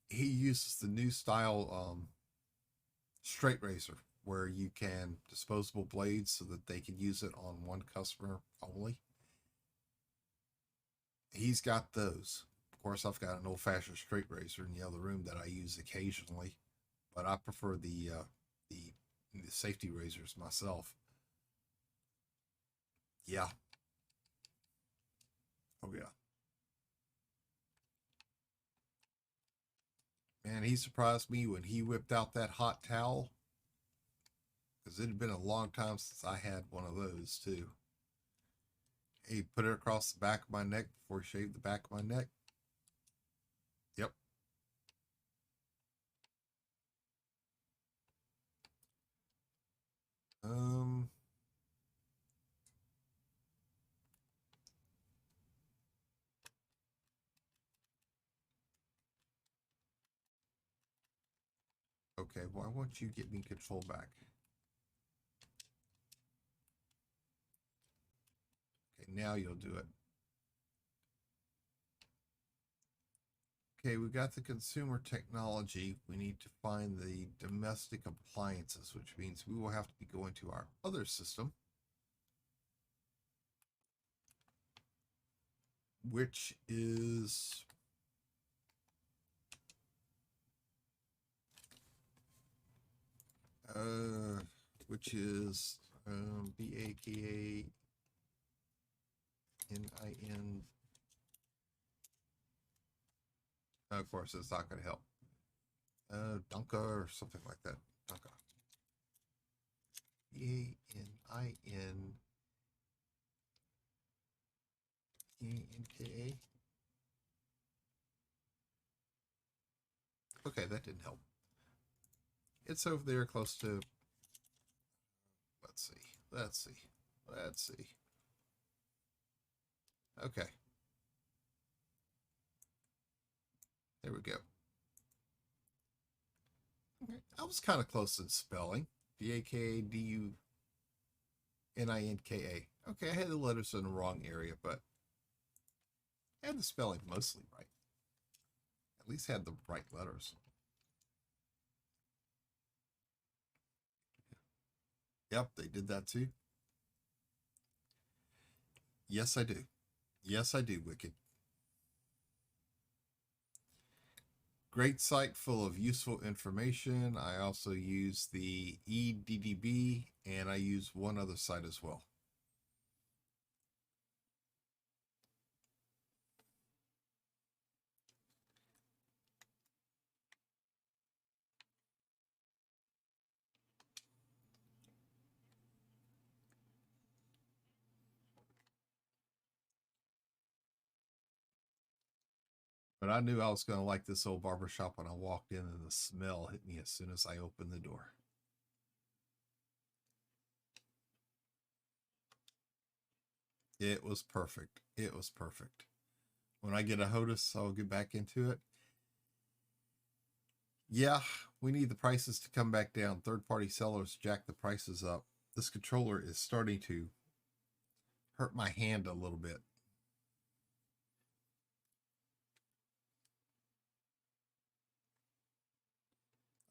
he uses the new style straight razor where you can disposable blades so that they can use it on one customer only. He's got those. Of course, I've got an old fashioned straight razor in the other room that I use occasionally, but I prefer the the safety razors myself. Yeah. Oh yeah. Man, he surprised me when he whipped out that hot towel because it had been a long time since I had one of those too. He put it across the back of my neck before he shaved the back of my neck. Yep. Um. Okay. Why won't you get me control back? Okay. Now you'll do it. Okay. We got the consumer technology. We need to find the domestic appliances, which means we will have to be going to our other system, which is uh, which is BAKA N-I-N. Of course, it's not going to help. Donka or something like that. Donka. D-A-N-I-N. E-N-K-A. Okay, that didn't help. It's over there close to, let's see. Okay. There we go. Okay. I was kind of close in spelling. D-A-K-A-D-U-N-I-N-K-A. Okay, I had the letters in the wrong area, but I had the spelling mostly right. At least had the right letters. Yep, they did that too. Yes, I do. Yes, I do, Wicked. Great site full of useful information. I also use the EDDB and I use one other site as well. But I knew I was going to like this old barbershop when I walked in, and the smell hit me as soon as I opened the door. It was perfect. It was perfect. When I get a HOTUS, I'll get back into it. Yeah, we need the prices to come back down. Third-party sellers jack the prices up. This controller is starting to hurt my hand a little bit.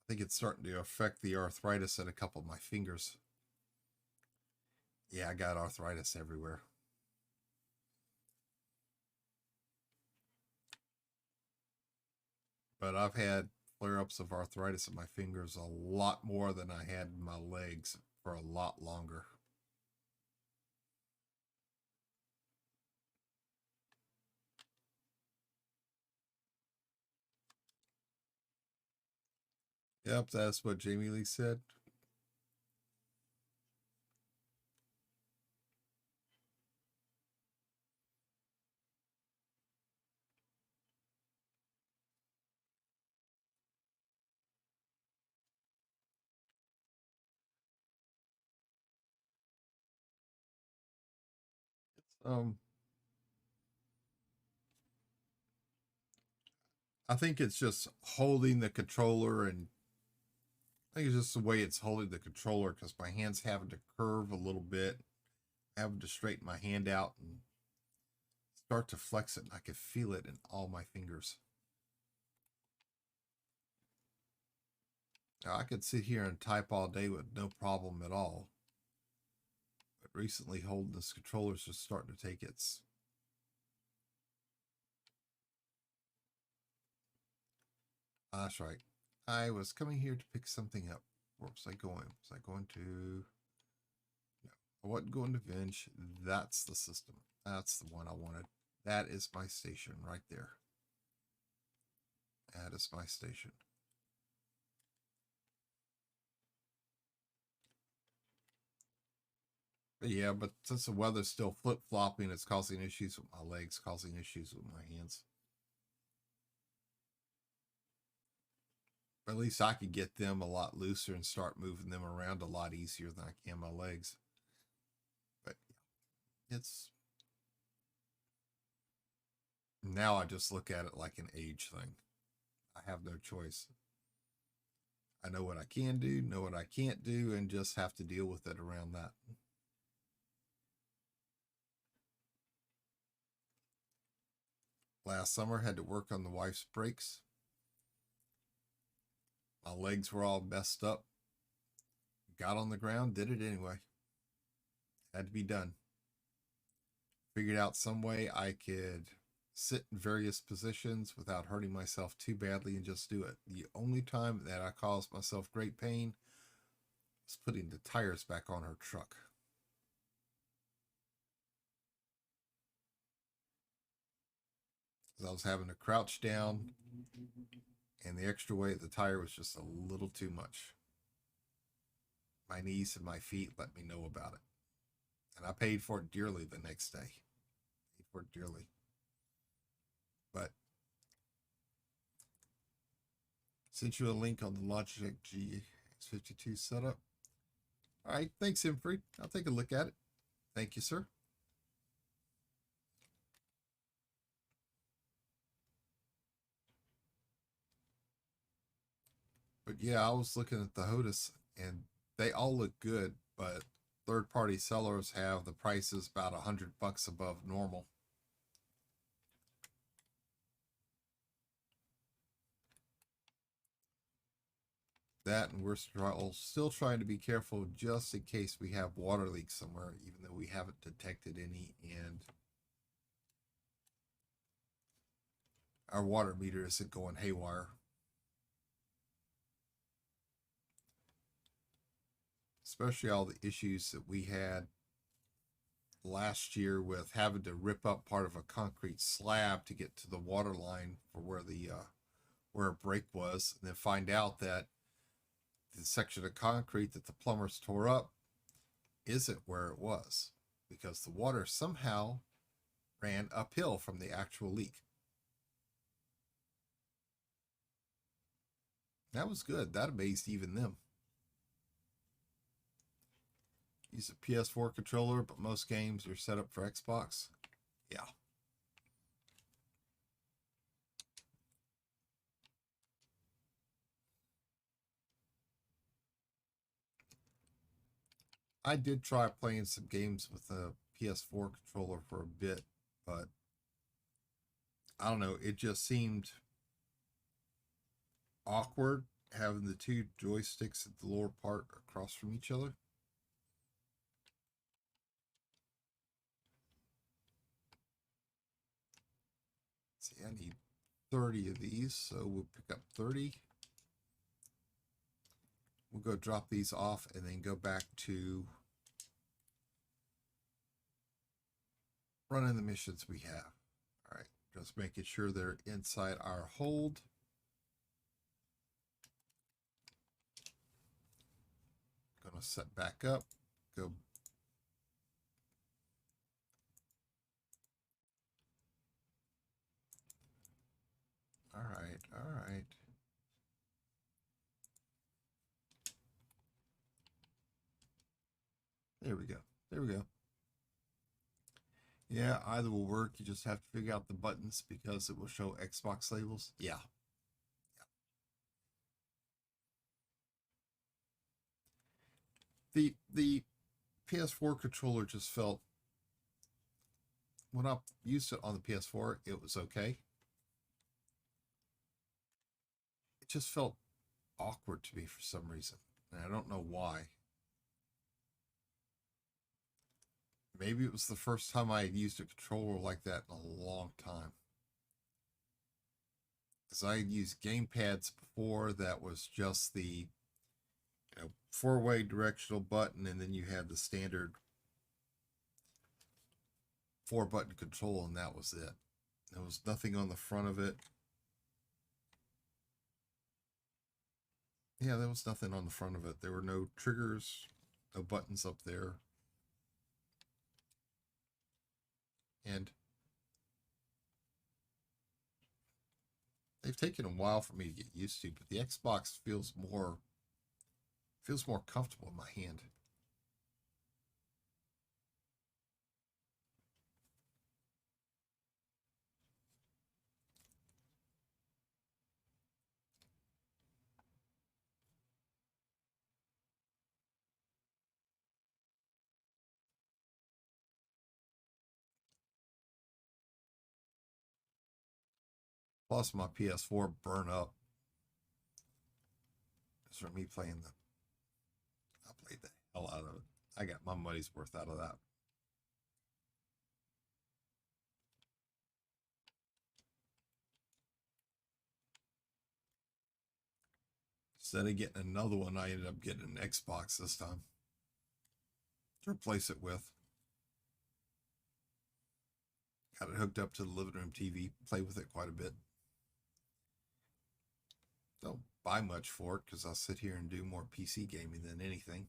I think it's starting to affect the arthritis in a couple of my fingers. Yeah, I got arthritis everywhere. But I've had flare-ups of arthritis in my fingers a lot more than I had in my legs for a lot longer. Yep, that's what Jamie Lee said. Um, I think it's just holding the controller, and I think it's just the way it's holding the controller because my hand's having to curve a little bit, having to straighten my hand out and start to flex it. And I can feel it in all my fingers. Now, I could sit here and type all day with no problem at all. But recently, holding this controller is just starting to take its. That's right. I was coming here to pick something up. Where was I going? Was I going to? No, I wasn't going to Vinch. That's the system. That's the one I wanted. That is my station right there. That is my station. But yeah, but since the weather's still flip-flopping, it's causing issues with my legs, causing issues with my hands. But at least I could get them a lot looser and start moving them around a lot easier than I can my legs. But it's now I just look at it like an age thing. I have no choice. I know what I can do, know what I can't do, and just have to deal with it around that. Last summer, had to work on the wife's brakes. My legs were all messed up. Got on the ground, did it anyway. Had to be done. Figured out some way I could sit in various positions without hurting myself too badly and just do it. The only time that I caused myself great pain was putting the tires back on her truck. because I was having to crouch down, and the extra weight of the tire was just a little too much. My knees and my feet let me know about it. And I paid for it dearly the next day. Paid for it dearly. But sent you a link on the Logitech GX52 setup. All right, thanks, Imfrey. I'll take a look at it. Thank you, sir. But yeah, I was looking at the HOTAS, and they all look good, but third-party sellers have the prices about $100 above normal. That, and we're still trying to be careful just in case we have water leaks somewhere, even though we haven't detected any, and our water meter isn't going haywire. Especially all the issues that we had last year with having to rip up part of a concrete slab to get to the water line for where a break was, and then find out that the section of concrete that the plumbers tore up isn't where it was, because the water somehow ran uphill from the actual leak. That was good. That amazed even them. Use a PS4 controller, but most games are set up for Xbox. Yeah. I did try playing some games with a PS4 controller for a bit, but I don't know. It just seemed awkward having the two joysticks at the lower part across from each other. See, I need 30 of these, so we'll pick up 30. We'll go drop these off and then go back to running the missions we have. All right, just making sure they're inside our hold. Gonna set back up, go. All right, all right. There we go. There we go. Yeah, either will work. You just have to figure out the buttons because it will show Xbox labels. Yeah. The PS4 controller just felt, when I used it on the PS4, it was okay. It just felt awkward to me for some reason, and I don't know why. Maybe it was the first time I had used a controller like that in a long time. Because I had used gamepads before that was just the four-way directional button, and then you had the standard four-button control, and that was it. There was nothing on the front of it. Yeah, there was nothing on the front of it. There were no triggers, no buttons up there. And they've taken a while for me to get used to, but the Xbox feels more comfortable in my hand. Plus, my PS4 burn up. Just from me playing I played the hell out of it. I got my money's worth out of that. Instead of getting another one, I ended up getting an Xbox this time to replace it with. Got it hooked up to the living room TV. Play with it quite a bit. Don't buy much for it because I'll sit here and do more PC gaming than anything.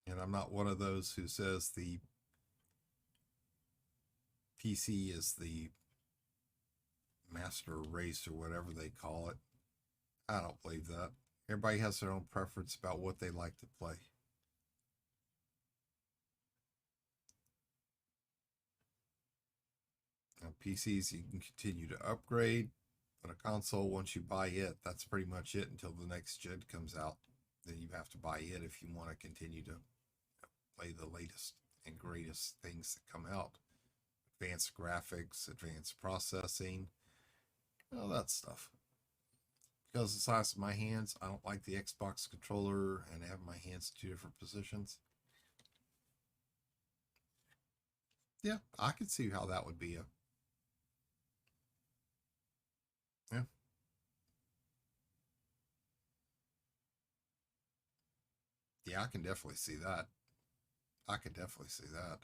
And I'm not one of those who says the PC is the master race or whatever they call it. I don't believe that. Everybody has their own preference about what they like to play. Now, PCs, you can continue to upgrade, but a console, once you buy it, that's pretty much it until the next gen comes out. Then you have to buy it if you want to continue to play the latest and greatest things that come out. Advanced graphics, advanced processing, all that stuff. Because of the size of my hands, I don't like the Xbox controller and have my hands in 2 different positions. Yeah, I could see how that would be a. Yeah. Yeah, I can definitely see that. I could definitely see that.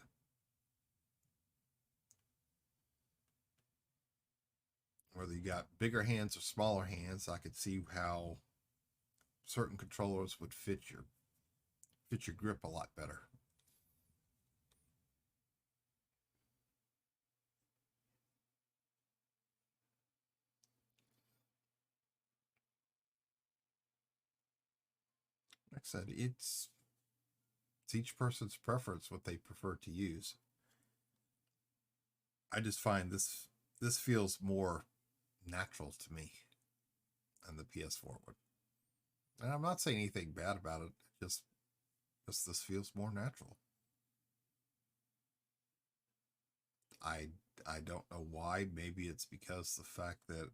Whether you got bigger hands or smaller hands, I could see how certain controllers would fit your grip a lot better. Like I said, it's each person's preference what they prefer to use. I just find this feels more natural to me than the PS4 would. And I'm not saying anything bad about it. Just this feels more natural. I I don't know why. Maybe it's because the fact that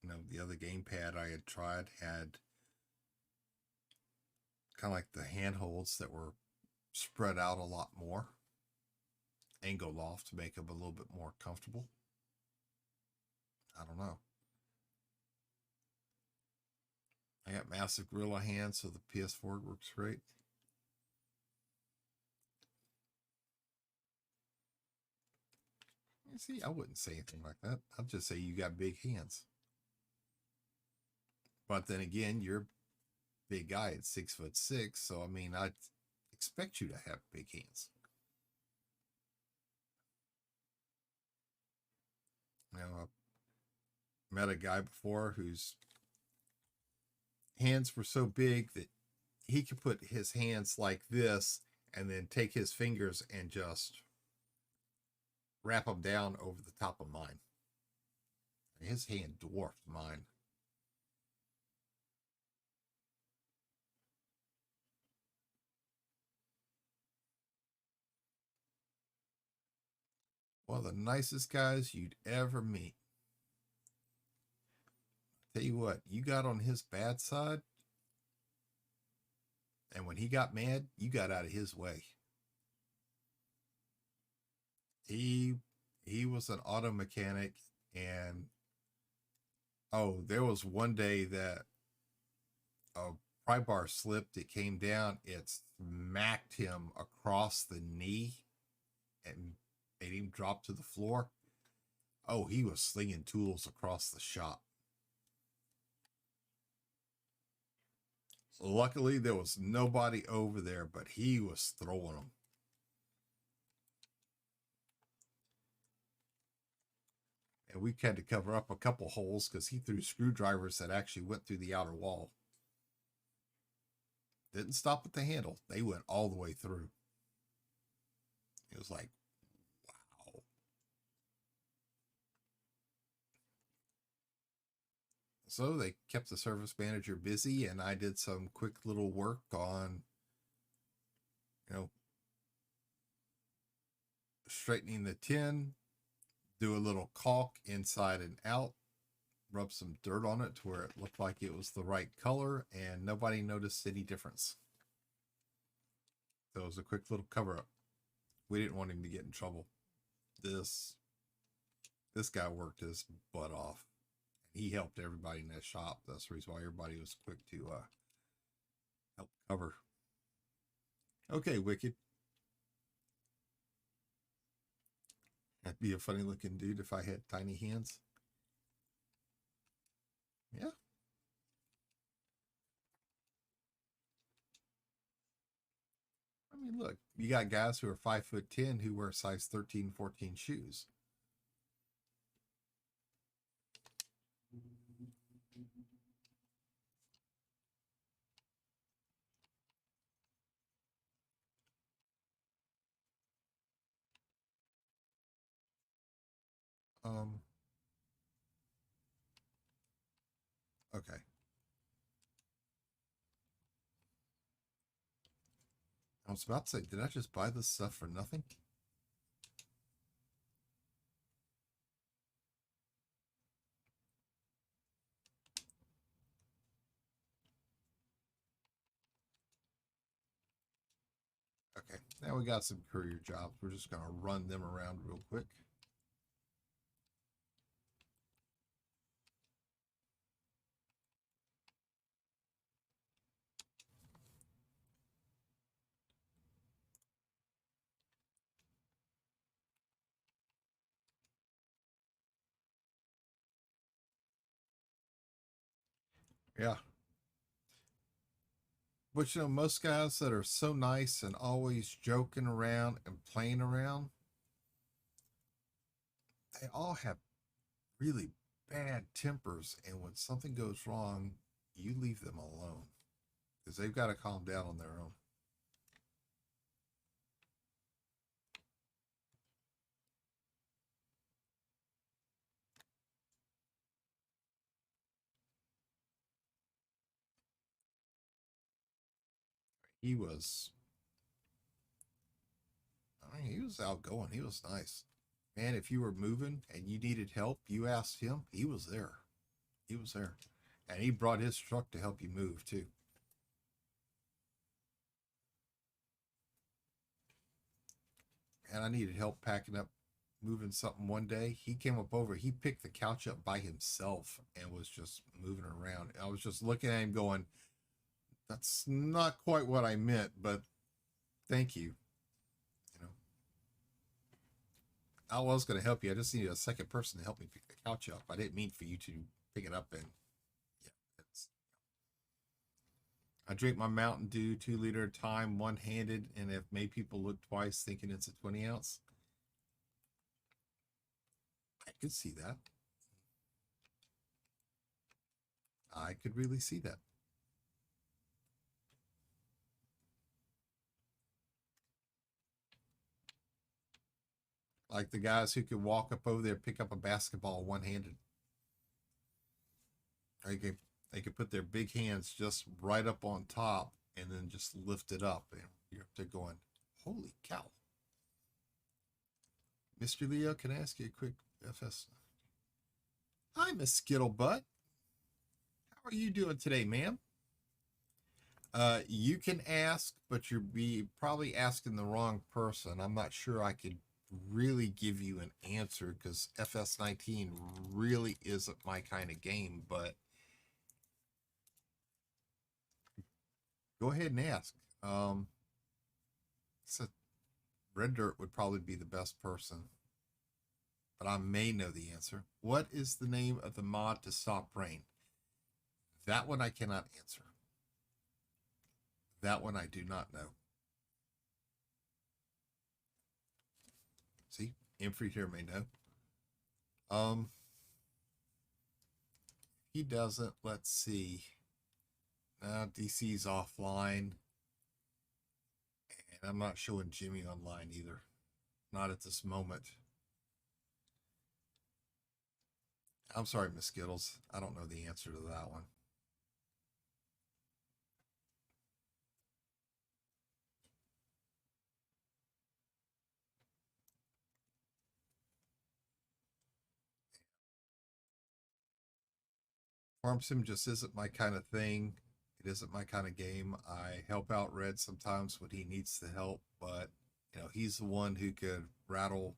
the other gamepad I had tried had kind of like the handholds that were spread out a lot more, angled off to make them a little bit more comfortable. I don't know. I got massive gorilla hands, so the PS4 works great. You see, I wouldn't say anything like that. I'd just say you got big hands. But then again, you're a big guy at 6'6", so I mean, I'd expect you to have big hands. I met a guy before whose hands were so big that he could put his hands like this and then take his fingers and just wrap them down over the top of mine. His hand dwarfed mine. One of the nicest guys you'd ever meet. Tell you what, you got on his bad side, and when he got mad, you got out of his way. He was an auto mechanic, and there was one day that a pry bar slipped. It came down. It smacked him across the knee and made him drop to the floor. Oh, he was slinging tools across the shop. Luckily, there was nobody over there, but he was throwing them. And we had to cover up a couple holes because he threw screwdrivers that actually went through the outer wall. Didn't stop at the handle. They went all the way through. It was like, wow. So they kept the service manager busy, and I did some quick little work on, straightening the tin, do a little caulk inside and out, rub some dirt on it to where it looked like it was the right color, and nobody noticed any difference. So it was a quick little cover up. We didn't want him to get in trouble. This This guy worked his butt off. He helped everybody in that shop. That's the reason why everybody was quick to help cover. Okay, Wicked. That'd be a funny looking dude if I had tiny hands. Yeah. I mean, look, you got guys who are 5'10" who wear size 13, 14 shoes. Um, okay. I was about to say, did I just buy this stuff for nothing? Okay, now we got some courier jobs. We're just going to run them around real quick. Yeah. But you know, most guys that are so nice and always joking around and playing around, they all have really bad tempers. And when something goes wrong, you leave them alone because they've got to calm down on their own. He was, I mean, he was outgoing. He was nice. Man, if you were moving and you needed help, you asked him, he was there. He was there. And he brought his truck to help you move too. And I needed help packing up, moving something one day. He came up over, he picked the couch up by himself and was just moving around. I was just looking at him going, that's not quite what I meant, but thank you. You know, I was going to help you. I just needed a second person to help me pick the couch up. I didn't mean for you to pick it up and yeah, it's I drink my Mountain Dew 2 liter at a time, one handed, and have made people look twice thinking it's a 20 ounce. I could see that. I could really see that. Like the guys who could walk up over there, pick up a basketball one handed. They could put their big hands just right up on top and then just lift it up. And they're going, holy cow. Mr. Leo, can I ask you a quick FS? Hi, Miss Skittlebutt. How are you doing today, ma'am? You can ask, but you're be probably asking the wrong person. I'm not sure I could really give you an answer because FS19 really isn't my kind of game, but go ahead and ask. So Red Dirt would probably be the best person, but I may know the answer. What is the name of the mod to stop rain? That one I cannot answer. That one I do not know. See, Infreed here may know. He doesn't. Let's see. Now DC's offline, and I'm not showing Jimmy online either. Not at this moment. I'm sorry, Miss Skittles. I don't know the answer to that one. Farm Sim just isn't my kind of thing. It isn't my kind of game. I help out Red sometimes when he needs the help, but you know, he's the one who could rattle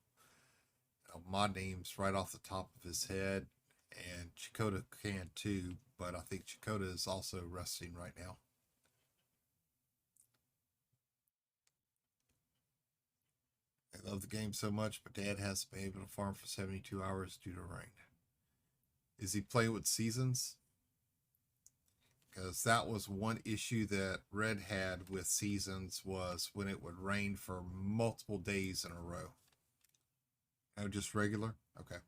my name's right off the top of his head, and Chakota can too, but I think Chakota is also resting right now. I love the game so much, but Dad hasn't been able to farm for 72 hours due to rain. Is he playing with seasons? Because that was one issue that Red had with seasons, was when it would rain for multiple days in a row. Oh, just regular? Okay.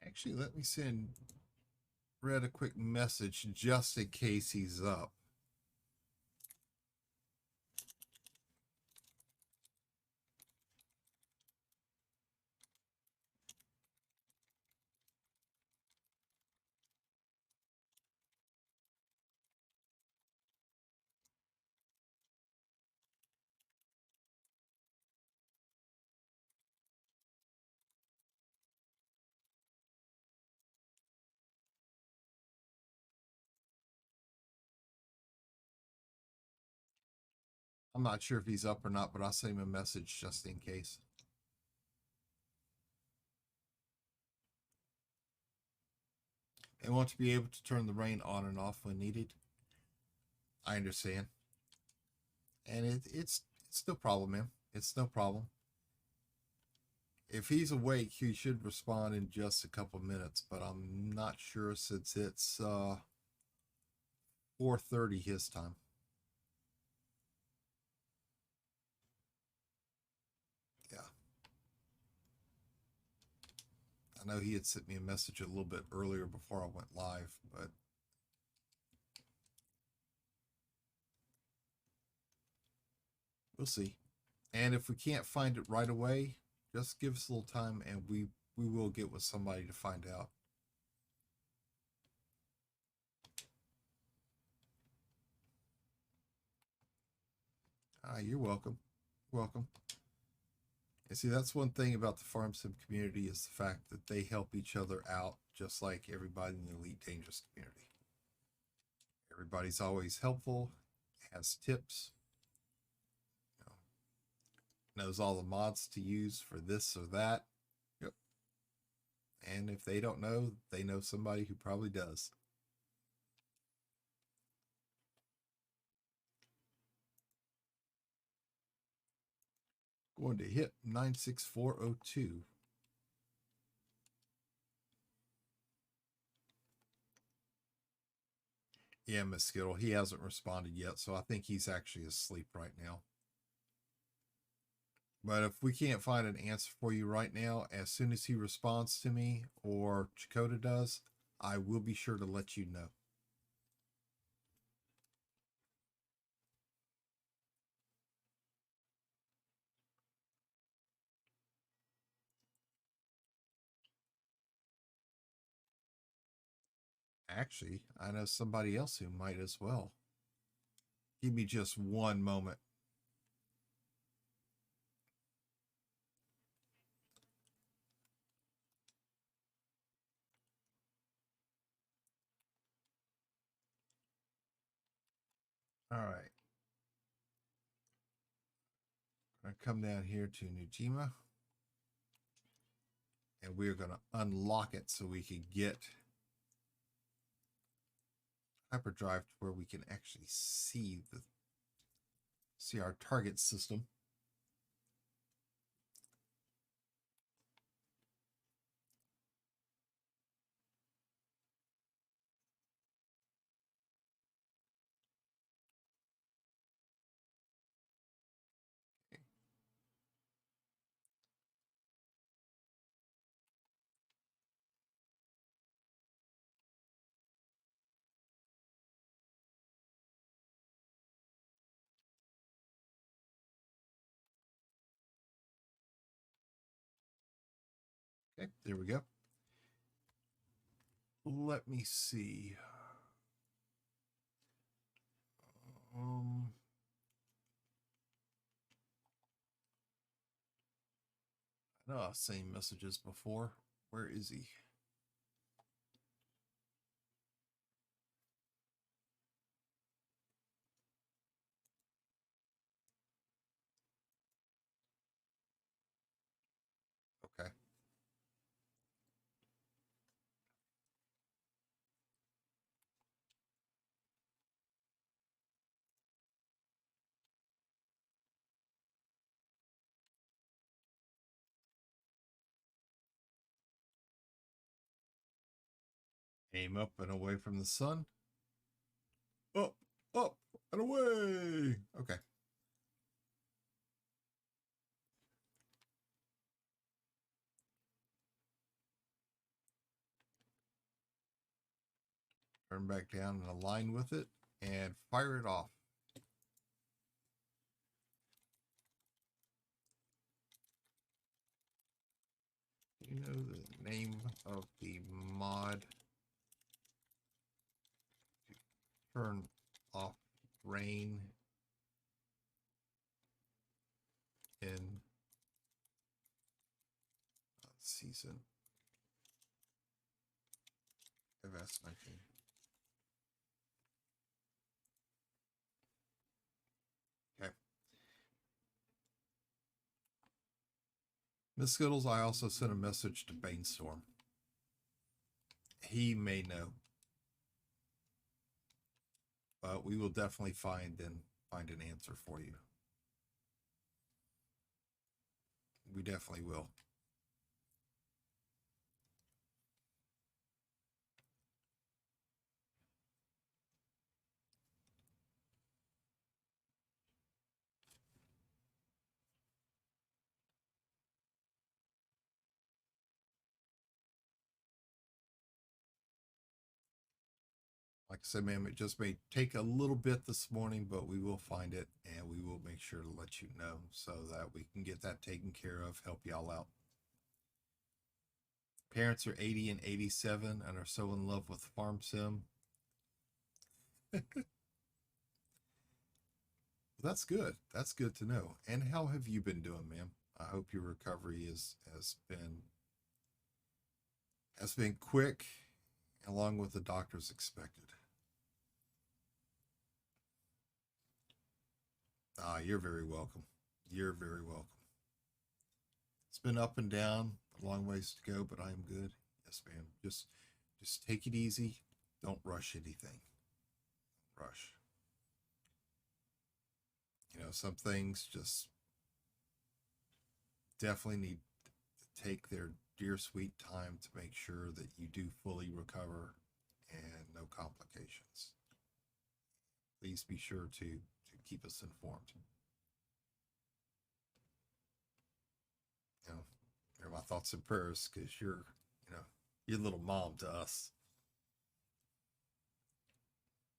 Actually, let me send Red a quick message just in case he's up. I'm not sure if he's up or not, but I'll send him a message just in case. They want to be able to turn the rain on and off when needed. I understand. And it's no problem, man. It's no problem. If he's awake, he should respond in just a couple minutes, but I'm not sure since it's 4:30 his time. Yeah. I know he had sent me a message a little bit earlier before I went live, but we'll see. And if we can't find it right away, just give us a little time and we will get with somebody to find out. You're welcome. Welcome. And see, that's one thing about the farm sim community, is the fact that they help each other out just like everybody in the Elite Dangerous community. Everybody's always helpful, has tips, you know, knows all the mods to use for this or that. Yep. And if they don't know, they know somebody who probably does. Going to hit 96402. Yeah, Miss Skittle, he hasn't responded yet, so I think he's actually asleep right now. But if we can't find an answer for you right now, as soon as he responds to me or Chakota does, I will be sure to let you know. Actually, I know somebody else who might as well. Give me just one moment. All right. I'm going to come down here to Nujima. And we're going to unlock it so we can get hyperdrive to where we can actually see our target system. Okay, there we go. Let me see. Um, Oh, same messages before. Where is he? Okay. Aim up and away from the sun. Up, up, and away. Okay. Turn back down and align with it and fire it off. Do you know the name of the mod to turn off rain in season of S19? Okay. Miss Skittles, I also sent a message to Bainstorm. He may know, but we will definitely find an answer for you. We definitely will. Like I said, ma'am, it just may take a little bit this morning, but we will find it and we will make sure to let you know so that we can get that taken care of, help y'all out. Parents are 80 and 87 and are so in love with Farm Sim. That's good. That's good to know. And how have you been doing, ma'am? I hope your recovery has been quick, along with the doctors expected. Ah, you're very welcome. You're very welcome. It's been up and down, a long ways to go, but I am good. Yes, ma'am. Just take it easy. Don't rush anything. Rush. Some things just definitely need to take their dear sweet time to make sure that you do fully recover and no complications. Please be sure to keep us informed. You know, you're my thoughts and prayers because you're little mom to us.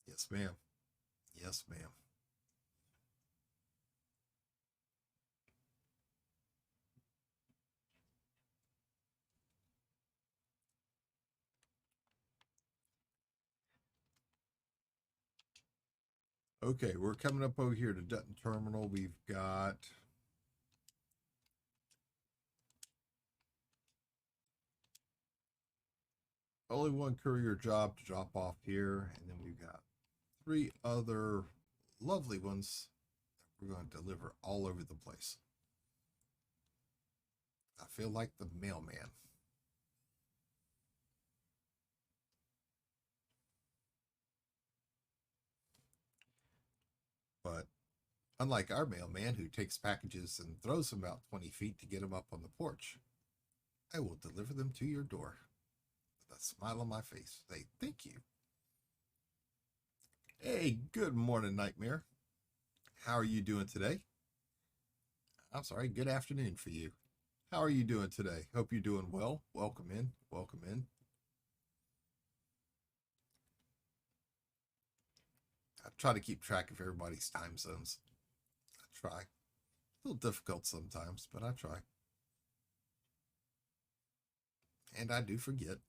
Yes, ma'am. Yes, ma'am. Okay, we're coming up over here to Dutton Terminal. We've got only one courier job to drop off here, and then we've got 3 other lovely ones that we're going to deliver all over the place. I feel like the mailman. But unlike our mailman who takes packages and throws them out 20 feet to get them up on the porch, I will deliver them to your door with a smile on my face. Say, thank you. Hey, good morning, Nightmare. How are you doing today? I'm sorry, good afternoon for you. How are you doing today? Hope you're doing well. Welcome in. Welcome in. I try to keep track of everybody's time zones. I try. A little difficult sometimes, but I try. And I do forget.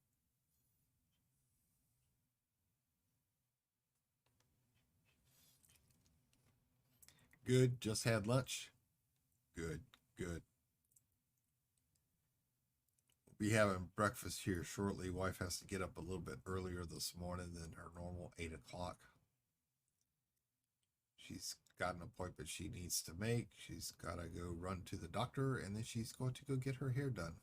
Good. Just had lunch. Good. Good. Be having breakfast here shortly. Wife has to get up a little bit earlier this morning than her normal 8 o'clock. She's got an appointment she needs to make. She's got to go run to the doctor, and then she's going to go get her hair done.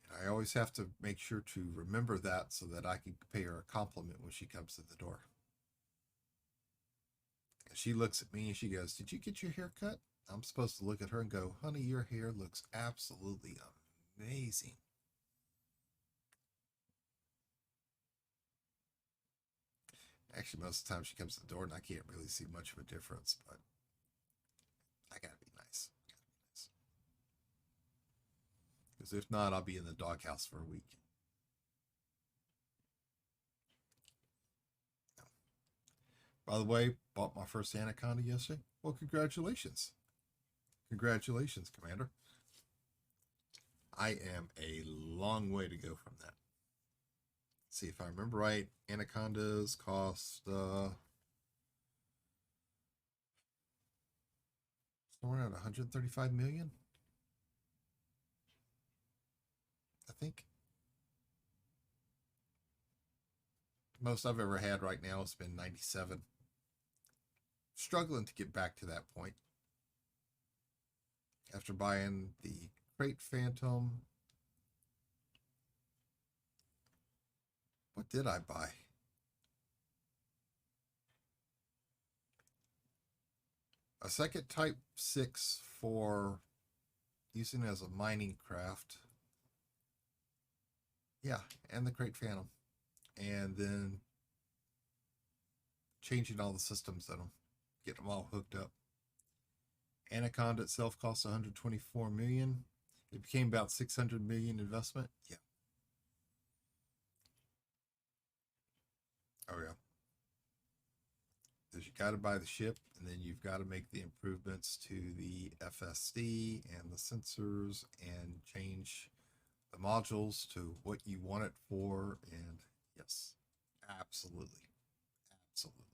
And I always have to make sure to remember that so that I can pay her a compliment when she comes to the door. And she looks at me and she goes, "Did you get your hair cut?" I'm supposed to look at her and go, "Honey, your hair looks absolutely amazing." Actually, most of the time she comes to the door and I can't really see much of a difference, but I gotta be nice. Because if not, I'll be in the doghouse for a week. By the way, bought my first anaconda yesterday. Well, congratulations. Congratulations, Commander. I am a long way to go from that. Let's see if I remember right. Anacondas cost somewhere around 135 million, I think. Most I've ever had right now has been 97. Struggling to get back to that point. After buying the Crate Phantom. What did I buy? A second Type 6 for using as a mining craft. Yeah, and the Crate Phantom. And then changing all the systems in them, getting them all hooked up. Anaconda itself cost 124 million. It became about 600 million investment. Yeah. Oh yeah. Because you got to buy the ship, and then you've got to make the improvements to the FSD and the sensors, and change the modules to what you want it for. And yes, absolutely, absolutely.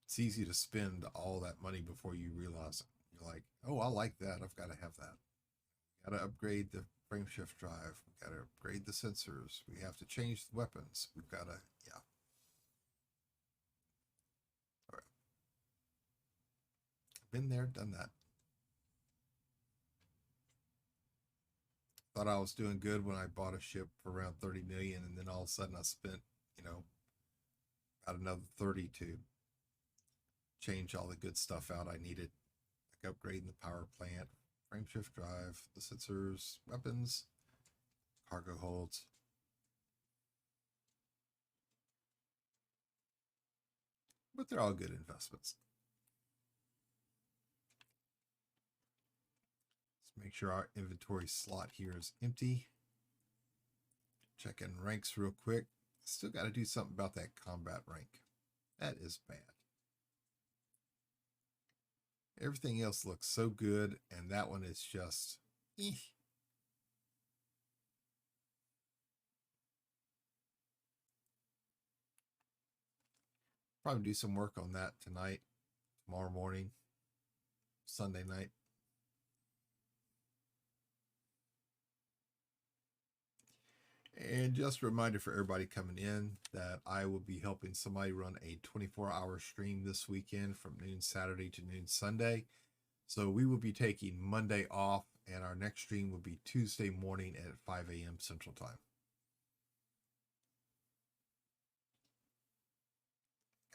It's easy to spend all that money before you realize it. You're like, "Oh, I like that. I've got to have that. Got to upgrade the frame shift drive. We got to upgrade the sensors. We have to change the weapons. We've got to, yeah." All right. Been there, done that. Thought I was doing good when I bought a ship for around 30 million, and then all of a sudden I spent, about another 30 to change all the good stuff out I needed, like upgrading the power plant, frame shift drive, the sensors, weapons, cargo holds. But they're all good investments. Let's make sure our inventory slot here is empty. Checking ranks real quick. Still got to do something about that combat rank. That is bad. Everything else looks so good, and that one is just Probably do some work on that tonight, tomorrow morning, Sunday night. And just a reminder for everybody coming in that I will be helping somebody run a 24-hour stream this weekend from noon Saturday to noon Sunday. So we will be taking Monday off, and our next stream will be Tuesday morning at 5 a.m. Central Time.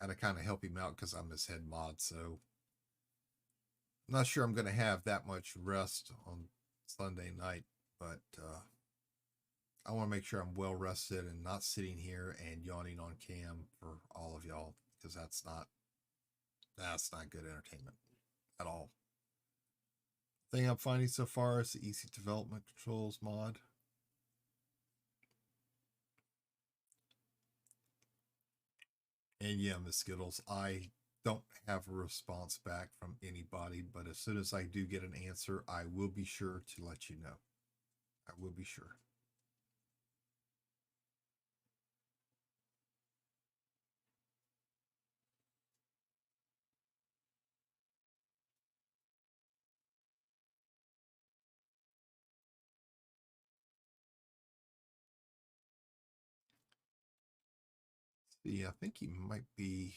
Gotta kind of help him out because I'm his head mod, so I'm not sure I'm going to have that much rest on Sunday night, but I want to make sure I'm well rested and not sitting here and yawning on cam for all of y'all, because that's not good entertainment at all. The thing I'm finding so far is the easy development controls mod. And yeah, Miss Skittles, I don't have a response back from anybody, but as soon as I do get an answer, I will be sure to let you know. I will be sure. Yeah, I think he might be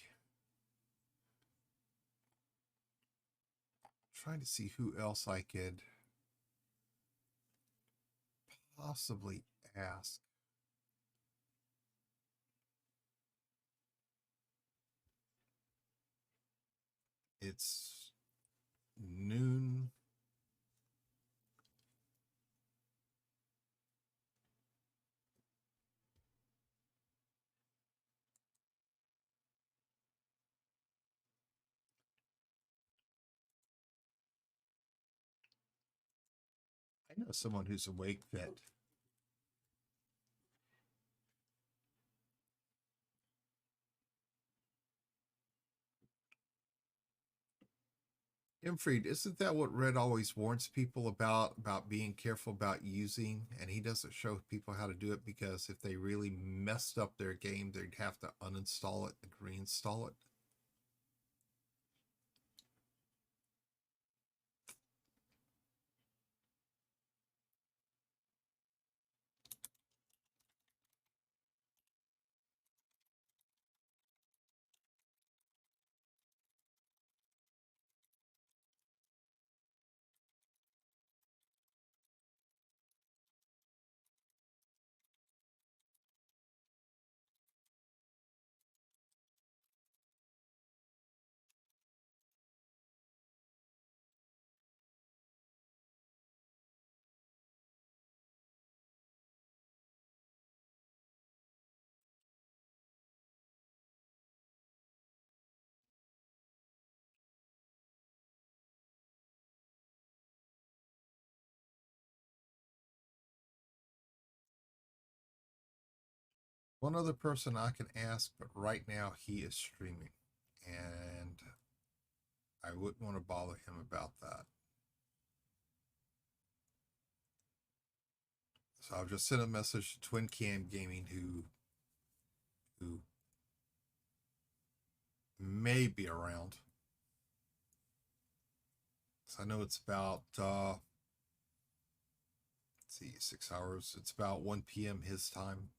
trying to see who else I could possibly ask. It's noon. I know someone who's awake that Imfried, isn't that what Red always warns people about being careful about using? And he doesn't show people how to do it because if they really messed up their game, they'd have to uninstall it and reinstall it. One other person I can ask, but right now he is streaming, and I wouldn't want to bother him about that. So I've just sent a message to Twin Cam Gaming, who may be around. So I know it's about let's see, 6 hours. It's about 1 p.m. his time.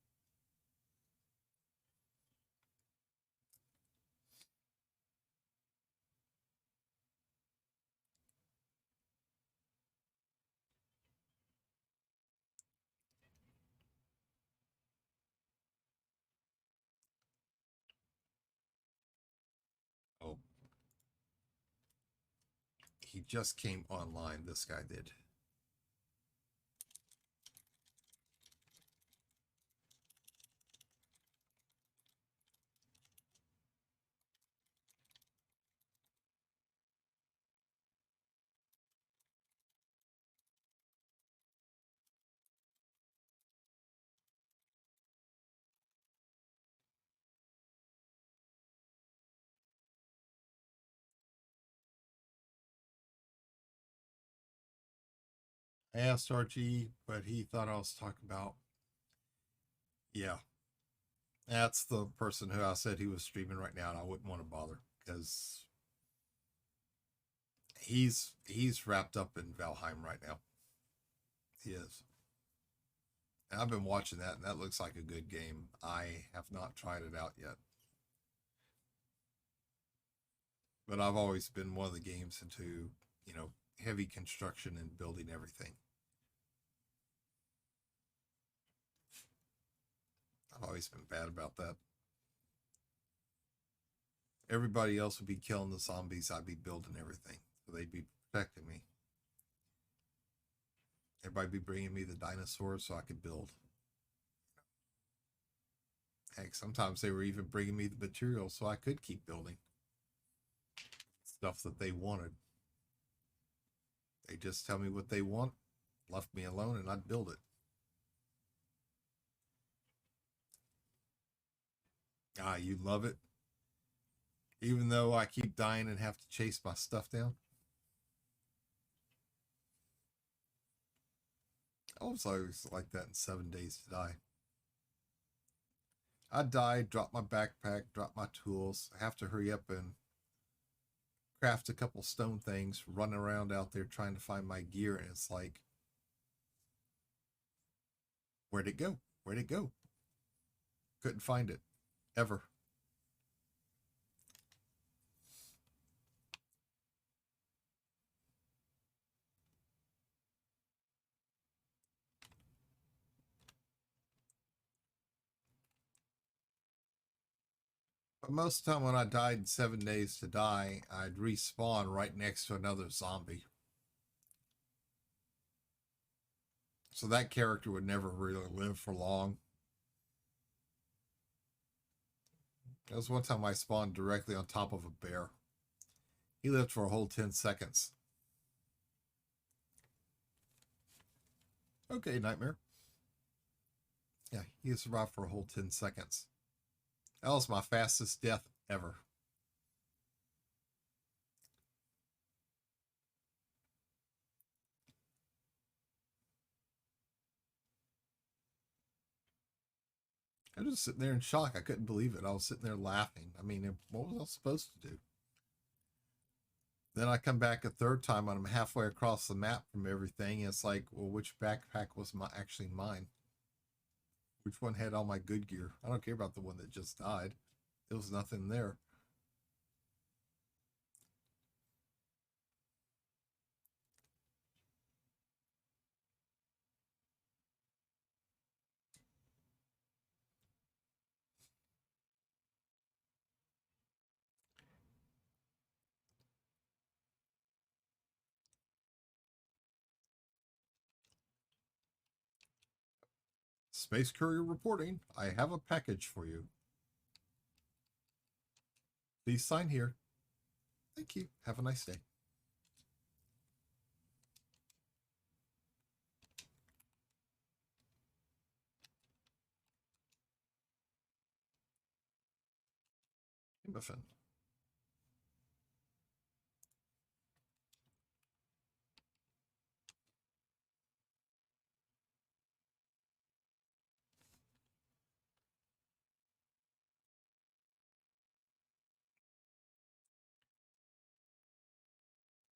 Oh, he just came online. This guy did. I asked RG, but he thought I was talking about, yeah, that's the person who I said he was streaming right now, and I wouldn't want to bother because he's wrapped up in Valheim right now. He is. And I've been watching that, and that looks like a good game. I have not tried it out yet. But I've always been one of the games into, heavy construction and building everything. I've always been bad about that. Everybody else would be killing the zombies. I'd be building everything. So they'd be protecting me. Everybody be bringing me the dinosaurs so I could build. Heck, sometimes they were even bringing me the materials so I could keep building stuff that they wanted. They just tell me what they want, left me alone, and I'd build it. Ah, you love it? Even though I keep dying and have to chase my stuff down? I was always like that in 7 Days to Die. I die, drop my backpack, drop my tools. I have to hurry up and craft a couple stone things, run around out there trying to find my gear, and it's like, where'd it go? Where'd it go? Couldn't find it. Ever. But most of the time when I died in 7 Days to Die, I'd respawn right next to another zombie. So that character would never really live for long. There was one time I spawned directly on top of a bear. He lived for a whole 10 seconds. Okay, Nightmare. Yeah, he survived for a whole 10 seconds. That was my fastest death ever. I was just sitting there in shock. I couldn't believe it. I was sitting there laughing. I mean, what was I supposed to do? Then I come back a third time and I'm halfway across the map from everything. And it's like, well, which backpack was actually mine? Which one had all my good gear? I don't care about the one that just died. There was nothing there. Space Courier reporting. I have a package for you. Please sign here. Thank you. Have a nice day. Muffin.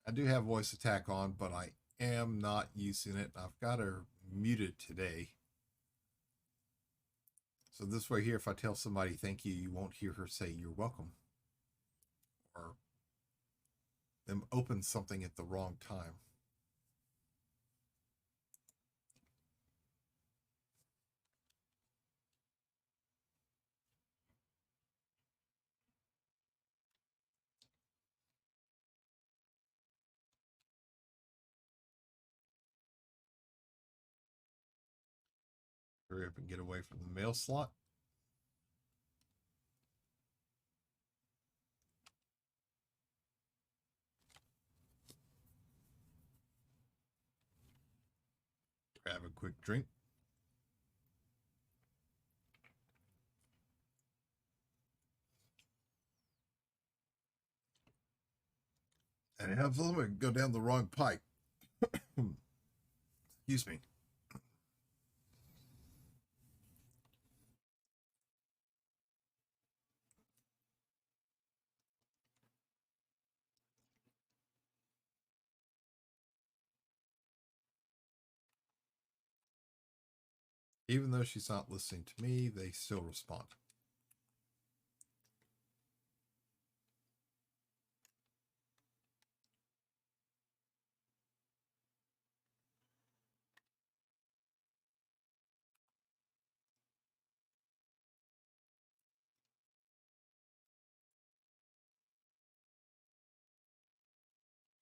I do have voice attack on, but I am not using it. I've got her muted today. So this way here, if I tell somebody thank you, you won't hear her say you're welcome. Or them open something at the wrong time. Hurry up and get away from the mail slot. Grab a quick drink. And have them go down the wrong pipe. Excuse me. Even though she's not listening to me, they still respond.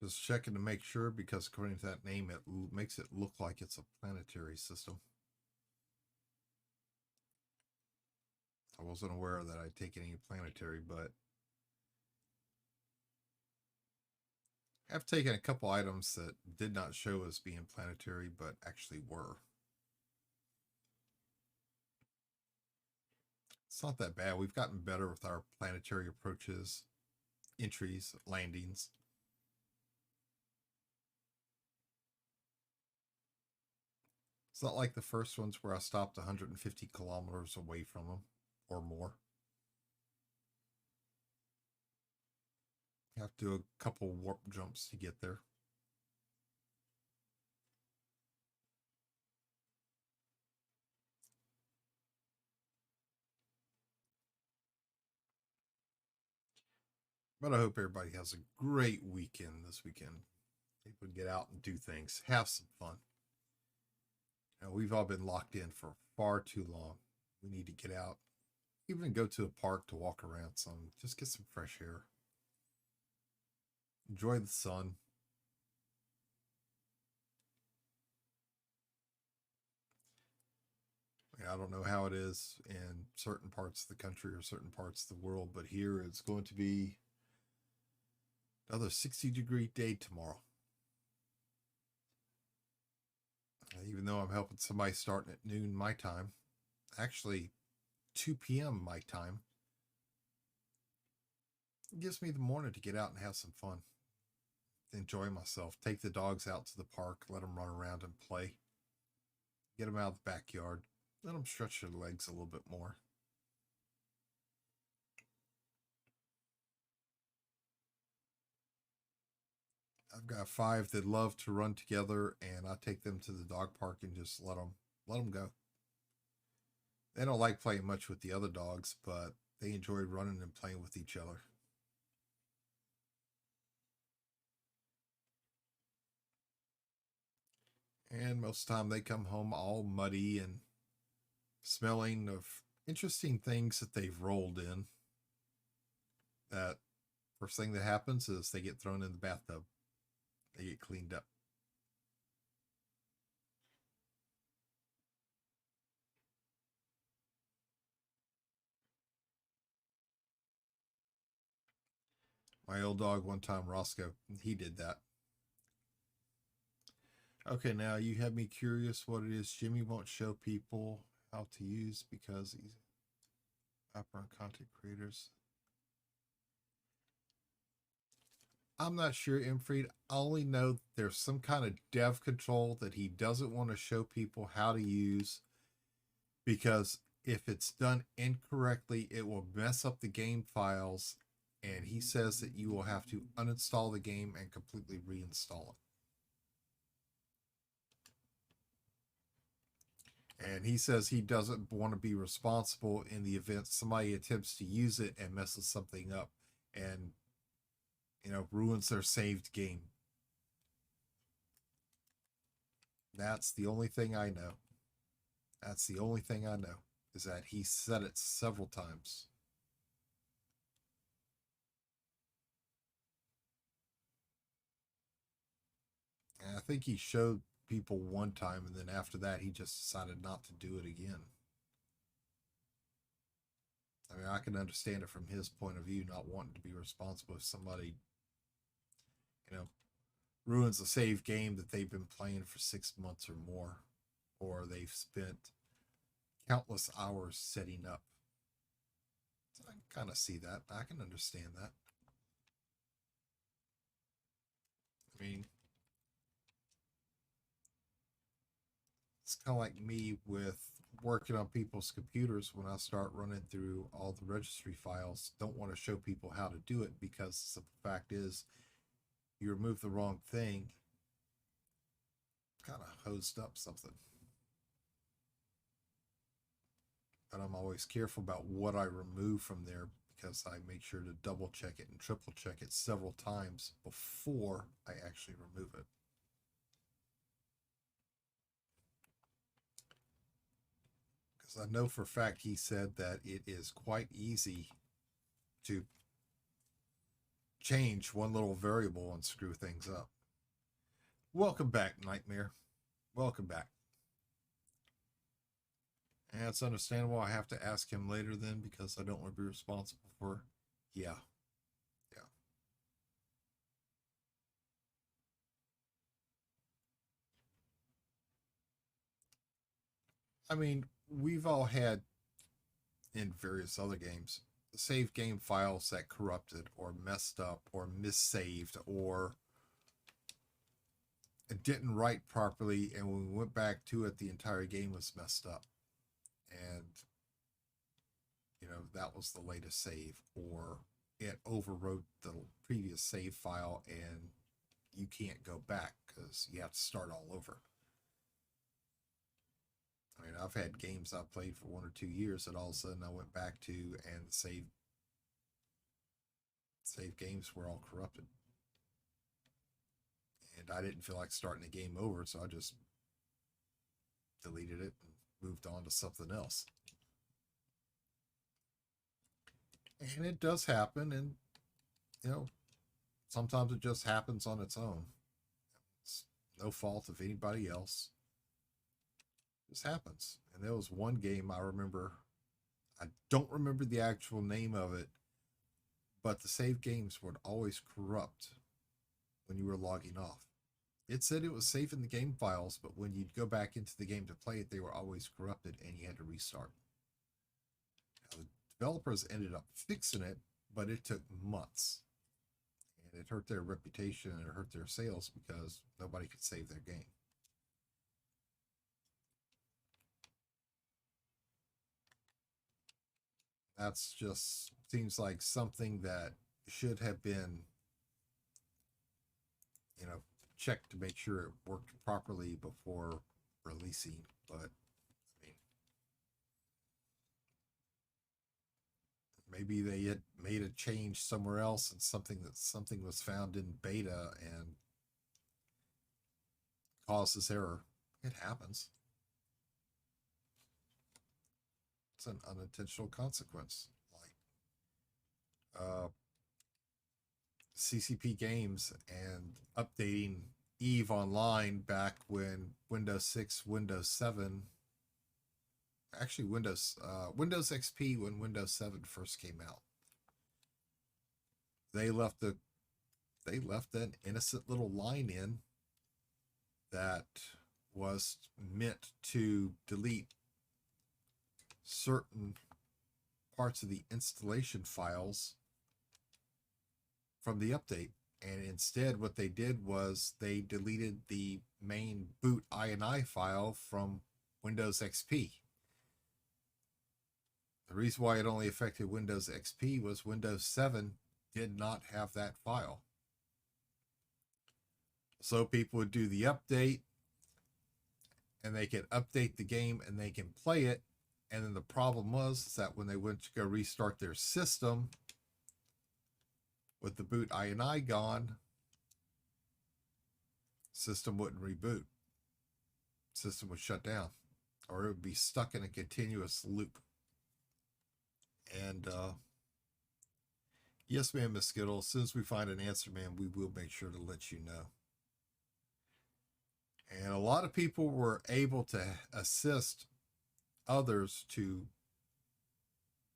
Just checking to make sure, because according to that name, it makes it look like it's a planetary system. I wasn't aware that I'd taken any planetary, but I've taken a couple items that did not show as being planetary, but actually were. It's not that bad. We've gotten better with our planetary approaches, entries, landings. It's not like the first ones where I stopped 150 kilometers away from them or more. You have to do a couple warp jumps to get there. But I hope everybody has a great weekend this weekend. People get out and do things, have some fun. Now, we've all been locked in for far too long. We need to get out, even go to a park to walk around some, just get some fresh air, enjoy the sun. I don't know how it is in certain parts of the country or certain parts of the world, but here it's going to be another 60-degree day tomorrow. Even though I'm helping somebody starting at noon my time, actually 2 p.m. my time, it gives me the morning to get out and have some fun, enjoy myself, take the dogs out to the park, let them run around and play, get them out of the backyard, let them stretch their legs a little bit more. I've got 5 that love to run together, and I take them to the dog park and just let them go. They don't like playing much with the other dogs, but they enjoy running and playing with each other. And most of the time they come home all muddy and smelling of interesting things that they've rolled in. That first thing that happens is they get thrown in the bathtub. They get cleaned up. My old dog one time, Roscoe, he did that. Okay, now you have me curious what it is Jimmy won't show people how to use because he's upper on content creators. I'm not sure, Imfried. I only know there's some kind of dev control that he doesn't want to show people how to use because if it's done incorrectly, it will mess up the game files. And he says that you will have to uninstall the game and completely reinstall it. And he says he doesn't want to be responsible in the event somebody attempts to use it and messes something up and, ruins their saved game. That's the only thing I know. That's the only thing I know is that he said it several times. And I think he showed people one time, and then after that, he just decided not to do it again. I mean, I can understand it from his point of view, not wanting to be responsible if somebody, ruins a save game that they've been playing for 6 months or more, or they've spent countless hours setting up. So I can kind of see that. I can understand that. I mean, it's kind of like me with working on people's computers when I start running through all the registry files. Don't want to show people how to do it because the fact is, you remove the wrong thing, kind of hosed up something. But I'm always careful about what I remove from there because I make sure to double check it and triple check it several times before I actually remove it. Because I know for a fact he said that it is quite easy to change one little variable and screw things up. Welcome back, Nightmare. Welcome back. And it's understandable. I have to ask him later then because I don't want to be responsible for. Yeah. Yeah. I mean, we've all had in various other games save game files that corrupted or messed up or missaved or it didn't write properly, and when we went back to it the entire game was messed up, and that was the latest save, or it overwrote the previous save file and you can't go back because you have to start all over. I mean, I've had games I played for 1 or 2 years that all of a sudden I went back to and the save games were all corrupted. And I didn't feel like starting the game over, so I just deleted it and moved on to something else. And it does happen, and you know, sometimes it just happens on its own. It's no fault of anybody else. It just happens. And there was one game I remember. I don't remember the actual name of it, but the save games would always corrupt when you were logging off. It said it was safe in the game files, but when you'd go back into the game to play it, they were always corrupted and you had to restart. Now, the developers ended up fixing it, but it took months. And it hurt their reputation and it hurt their sales because nobody could save their game. That's just seems like something that should have been, you know, checked to make sure it worked properly before releasing. But I mean, maybe they had made a change somewhere else and something was found in beta and caused this error. It happens. It's an unintentional consequence. Like CCP games and updating Eve Online back when Windows 6, Windows 7, actually Windows XP when Windows 7 first came out. They left an innocent little line in that was meant to delete certain parts of the installation files from the update. And instead, what they did was they deleted the main boot INI file from Windows XP. The reason why it only affected Windows XP was Windows 7 did not have that file. So people would do the update and they could update the game and they can play it. And then the problem was that when they went to go restart their system with the boot INI gone, system wouldn't reboot. System would shut down or it would be stuck in a continuous loop. And yes, ma'am, Miss Skittle, as soon as we find an answer, ma'am, we will make sure to let you know. And a lot of people were able to assist others to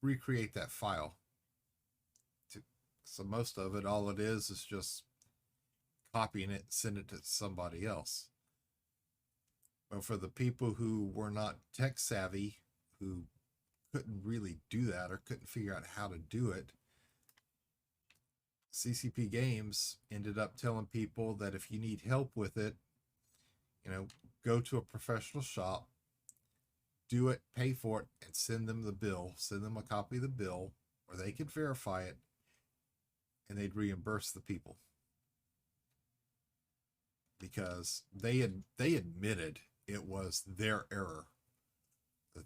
recreate that file. So most of it, all it is just copying it, send it to somebody else. But for the people who were not tech savvy, who couldn't really do that or couldn't figure out how to do it, CCP Games ended up telling people that if you need help with it, you know, go to a professional shop, do it, pay for it, and send them the bill. Send them a copy of the bill where they could verify it, and they'd reimburse the people because they admitted it was their error,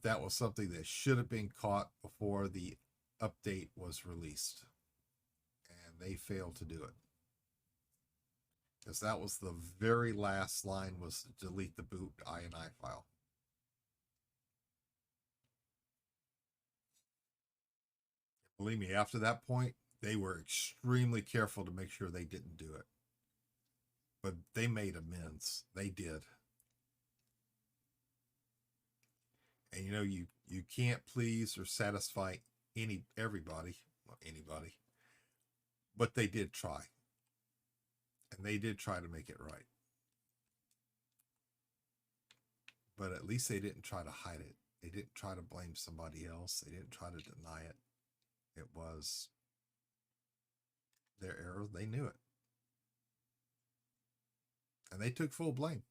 that was something that should have been caught before the update was released, and they failed to do it because that was the very last line, was to delete the boot INI file. Believe me, after that point, they were extremely careful to make sure they didn't do it. But they made amends. They did. And you know, you can't please or satisfy everybody, well, anybody. But they did try. And they did try to make it right. But at least they didn't try to hide it. They didn't try to blame somebody else. They didn't try to deny it. It was their error. They knew it. And they took full blame.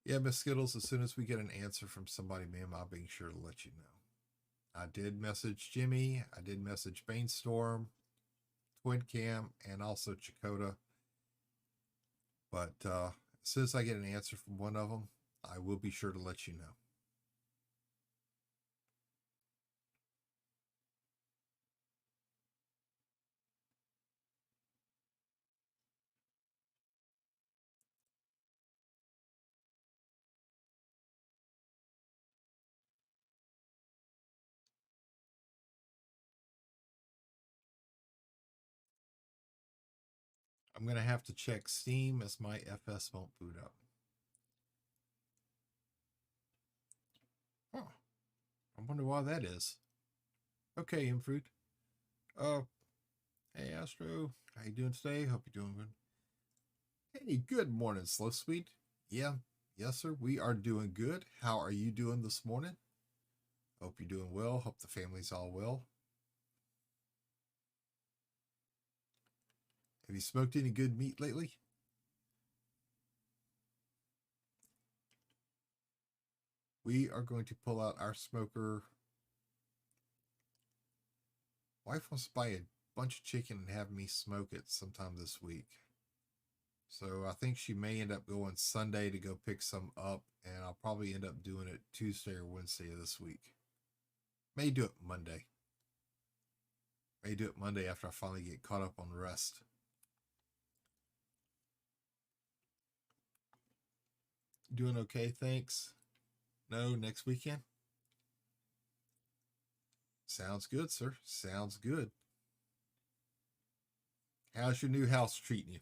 Yeah, Miss Skittles, as soon as we get an answer from somebody, ma'am, I'll be sure to let you know. I did message Jimmy. I did message Bainstorm, Twin Cam, and also Chakota. But as soon as I get an answer from one of them, I will be sure to let you know. I'm going to have to check Steam as my FS won't boot up. Huh. I wonder why that is. Okay, Infruit. Hey, Astro. How you doing today? Hope you're doing good. Hey, good morning, Slow Sweet. Yeah, yes, sir. We are doing good. How are you doing this morning? Hope you're doing well. Hope the family's all well. Have you smoked any good meat lately? We are going to pull out our smoker. Wife wants to buy a bunch of chicken and have me smoke it sometime this week. So I think she may end up going Sunday to go pick some up, and I'll probably end up doing it Tuesday or Wednesday of this week. May do it Monday. May do it Monday after I finally get caught up on the rest. Doing okay, thanks. No, next weekend? Sounds good, sir. Sounds good. How's your new house treating you?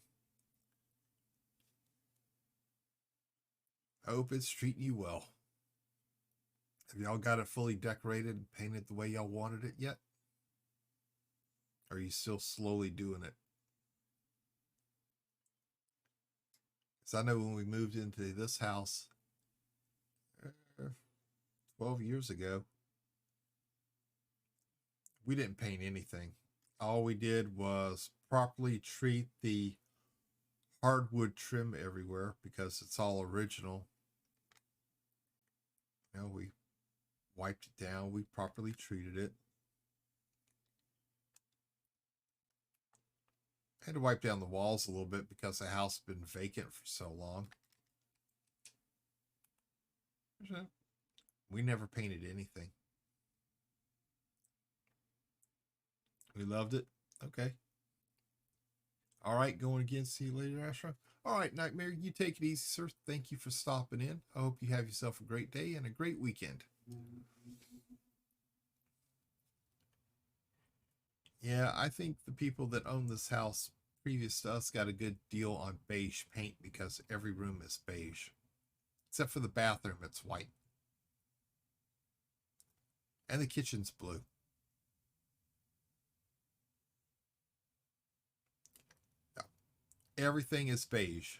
I hope it's treating you well. Have y'all got it fully decorated and painted the way y'all wanted it yet? Or are you still slowly doing it? Because I know when we moved into this house 12 years ago, we didn't paint anything. All we did was properly treat the hardwood trim everywhere because it's all original. You know, we wiped it down. We properly treated it. Had to wipe down the walls a little bit because the house had been vacant for so long. We never painted anything. We loved it. Okay. All right, going again. See you later, Astra. All right, Nightmare, you take it easy, sir. Thank you for stopping in. I hope you have yourself a great day and a great weekend. Yeah, I think the people that own this house previous to us got a good deal on beige paint because every room is beige. Except for the bathroom, it's white. And the kitchen's blue. Everything is beige.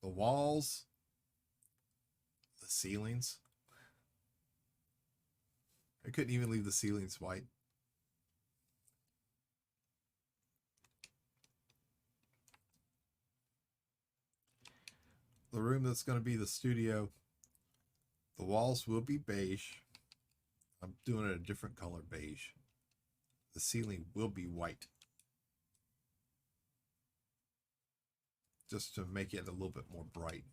The walls, the ceilings. I couldn't even leave the ceilings white. The room that's going to be the studio, the walls will be beige. I'm doing it a different color beige. The ceiling will be white. Just to make it a little bit more bright.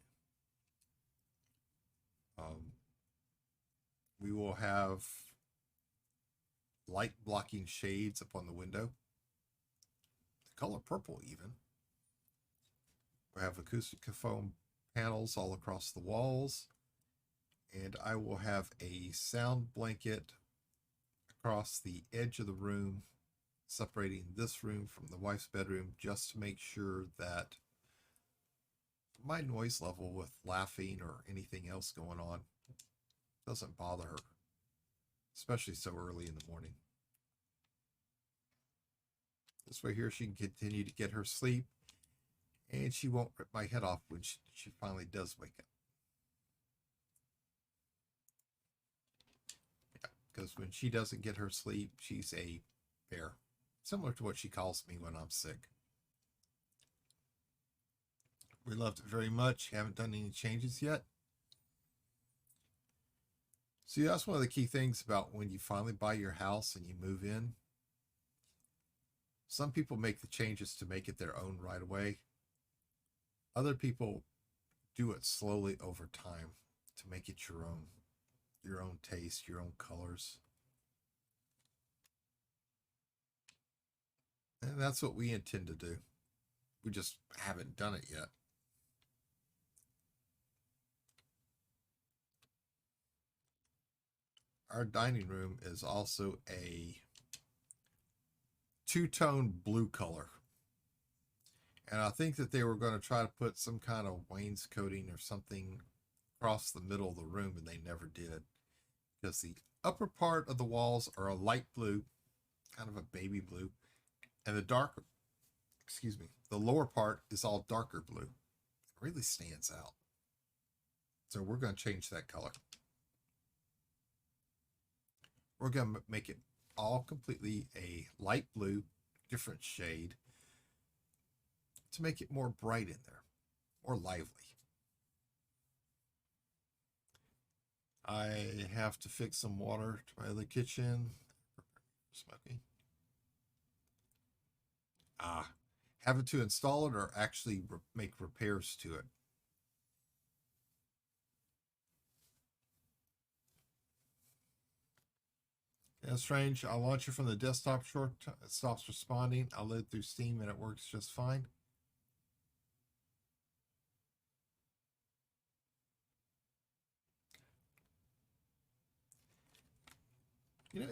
We will have light blocking shades up on the window. The color purple even. We have acoustic foam panels all across the walls. And I will have a sound blanket across the edge of the room, separating this room from the wife's bedroom, just to make sure that my noise level with laughing or anything else going on doesn't bother her, especially so early in the morning. This way here she can continue to get her sleep, and she won't rip my head off when she finally does wake up. Yeah, because when she doesn't get her sleep, she's a bear, similar to what she calls me when I'm sick. We loved it very much. Haven't done any changes yet. See, that's one of the key things about when you finally buy your house and you move in. Some people make the changes to make it their own right away. Other people do it slowly over time to make it your own taste, your own colors. And that's what we intend to do. We just haven't done it yet. Our dining room is also a two-tone blue color. And I think that they were going to try to put some kind of wainscoting or something across the middle of the room, and they never did. Because the upper part of the walls are a light blue, kind of a baby blue, and the lower part is all darker blue. It really stands out. So we're going to change that color. We're going to make it all completely a light blue, different shade, to make it more bright in there, more lively. I have to fix some water to my other kitchen. Smoking. Having to install it or actually make repairs to it. Yeah, strange. I'll launch it from the desktop short. It stops responding. I'll load through Steam and it works just fine. You know,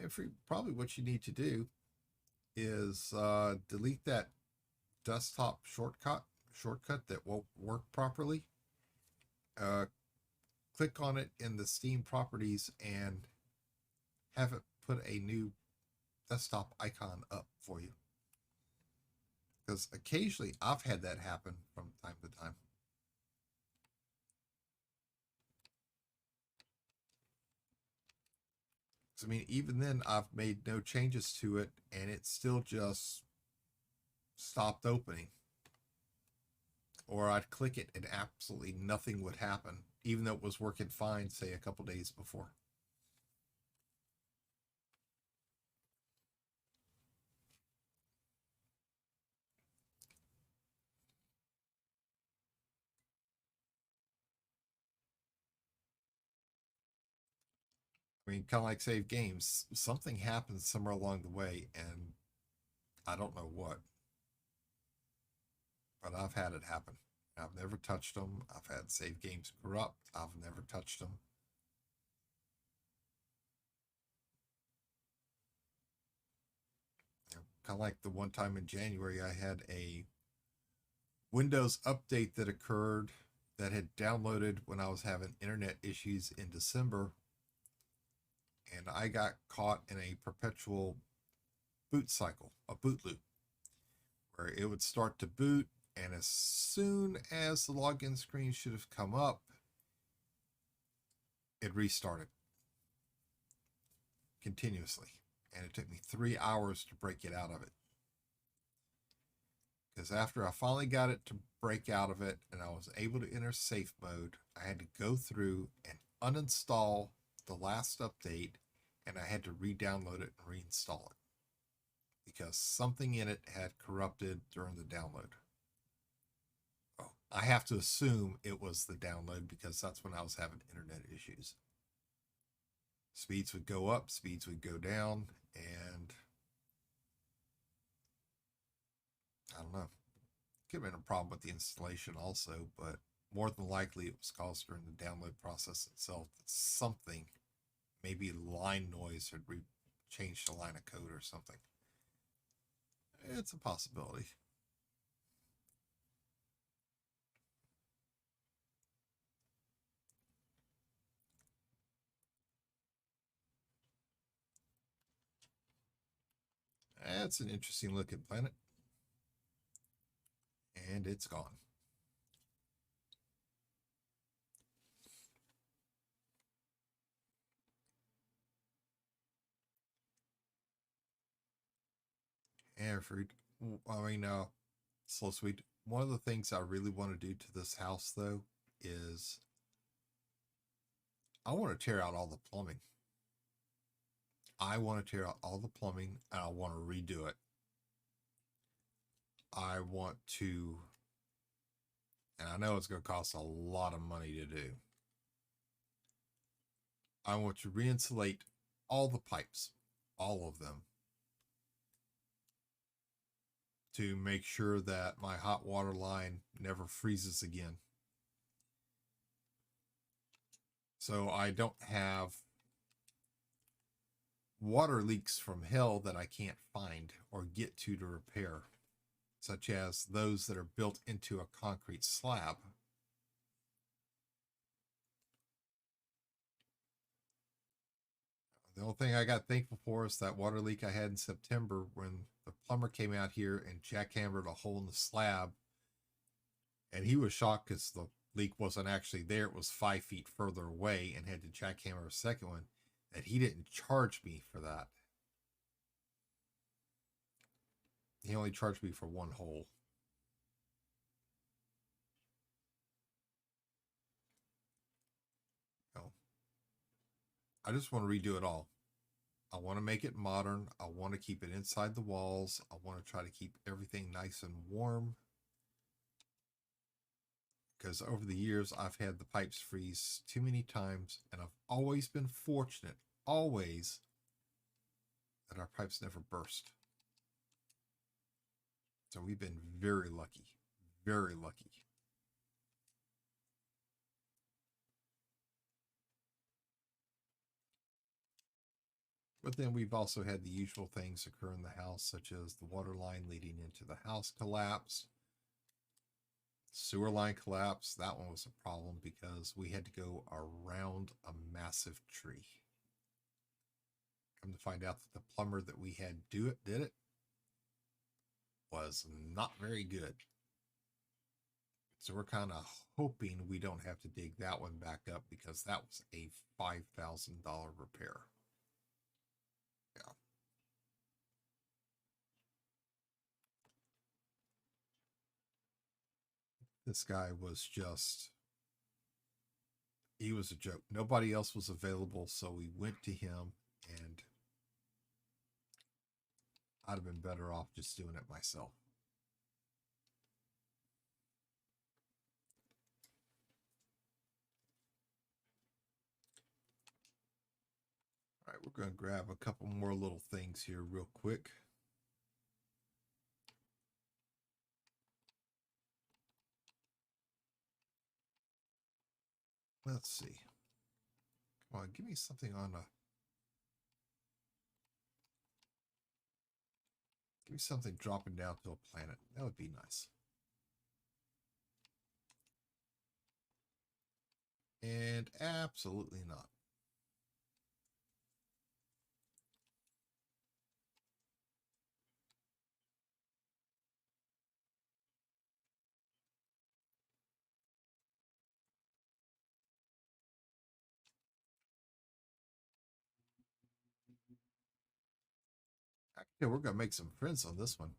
probably what you need to do is delete that desktop shortcut that won't work properly. Click on it in the Steam properties and have it put a new desktop icon up for you. Because occasionally I've had that happen from time to time. I mean, even then, I've made no changes to it, and it still just stopped opening. Or I'd click it, and absolutely nothing would happen, even though it was working fine, say, a couple days before. I mean, kind of like save games, something happens somewhere along the way, and I don't know what. But I've had it happen. I've never touched them. I've had save games corrupt. I've never touched them. Kind of like the one time in January, I had a Windows update that occurred that had downloaded when I was having internet issues in December. And I got caught in a perpetual boot cycle, a boot loop, where it would start to boot, and as soon as the login screen should have come up, it restarted continuously. And it took me 3 hours to break it out of it. Because after I finally got it to break out of it and I was able to enter safe mode, I had to go through and uninstall the last update, and I had to re-download it and reinstall it because something in it had corrupted during the download. Oh, I have to assume it was the download because that's when I was having internet issues. Speeds would go up, speeds would go down, and I don't know. Could have been a problem with the installation also, but more than likely it was caused during the download process itself. Something, maybe line noise had changed the line of code or something. It's a possibility. That's an interesting looking planet. And it's gone. And fruit. I mean, slow sweet. One of the things I really want to do to this house, though, is I want to tear out all the plumbing. I want to tear out all the plumbing and I want to redo it. I want to, and I know it's going to cost a lot of money to do. I want to re-insulate all the pipes, all of them, to make sure that my hot water line never freezes again. So I don't have water leaks from hell that I can't find or get to repair. such as those that are built into a concrete slab. The only thing I got thankful for is that water leak I had in September when the plumber came out here and jackhammered a hole in the slab. And he was shocked because the leak wasn't actually there. It was 5 feet further away and had to jackhammer a second one. That he didn't charge me for that. He only charged me for one hole. No. I just want to redo it all. I want to make it modern. I want to keep it inside the walls. I want to try to keep everything nice and warm. Because over the years, I've had the pipes freeze too many times, and I've always been fortunate, always, that our pipes never burst. So we've been very lucky, very lucky. But then we've also had the usual things occur in the house, such as the water line leading into the house collapse, sewer line collapse. That one was a problem because we had to go around a massive tree. Come to find out that the plumber that we had did it was not very good. So we're kind of hoping we don't have to dig that one back up because that was a $5,000 repair. Yeah. This guy was just, he was a joke. Nobody else was available, so we went to him, and I'd have been better off just doing it myself. All right, we're going to grab a couple more little things here real quick. Let's see. Come on, give me something on a... Give me something dropping down to a planet. That would be nice. And absolutely not. Yeah, we're going to make some friends on this one.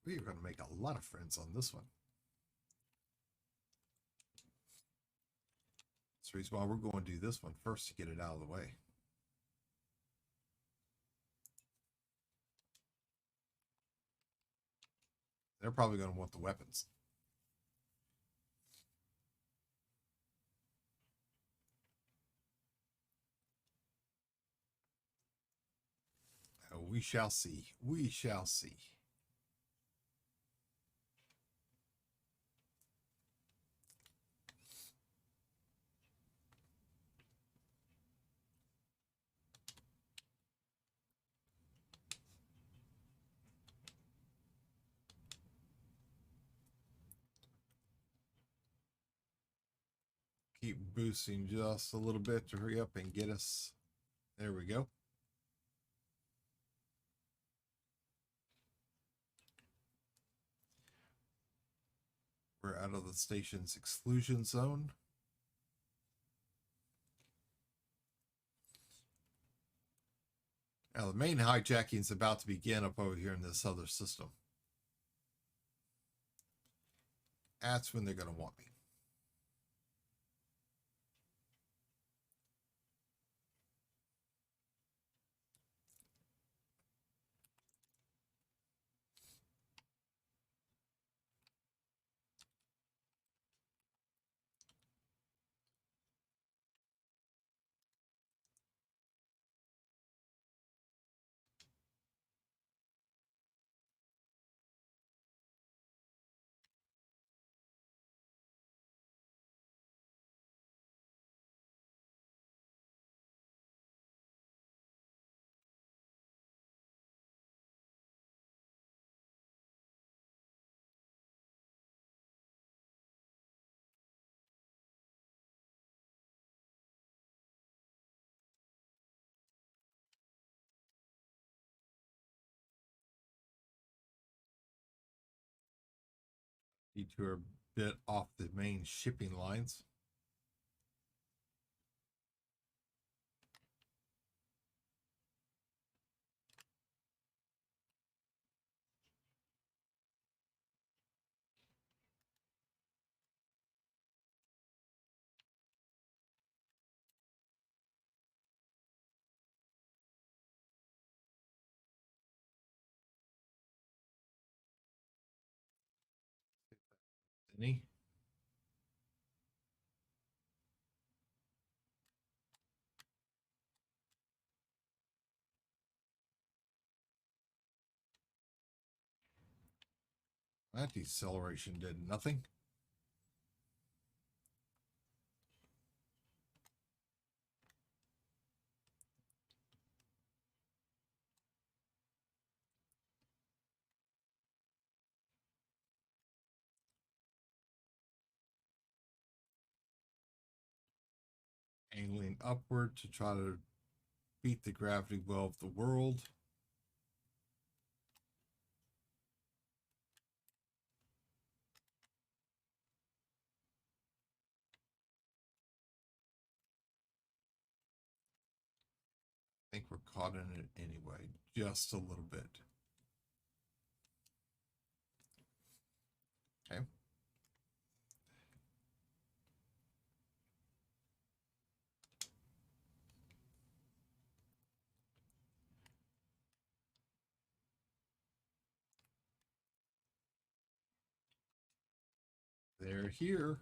We are going to make a lot of friends on this one. That's the reason why we're going to do this one first to get it out of the way. They're probably going to want the weapons. We shall see. We shall see. Keep boosting just a little bit to hurry up and get us. There we go. We're out of the station's exclusion zone. Now, the main hijacking is about to begin up over here in this other system. That's when they're going to want me. Detour a bit off the main shipping lines. Any? That deceleration did nothing. Angling upward to try to beat the gravity well of the world. I think we're caught in it anyway, just a little bit. Okay. They're here.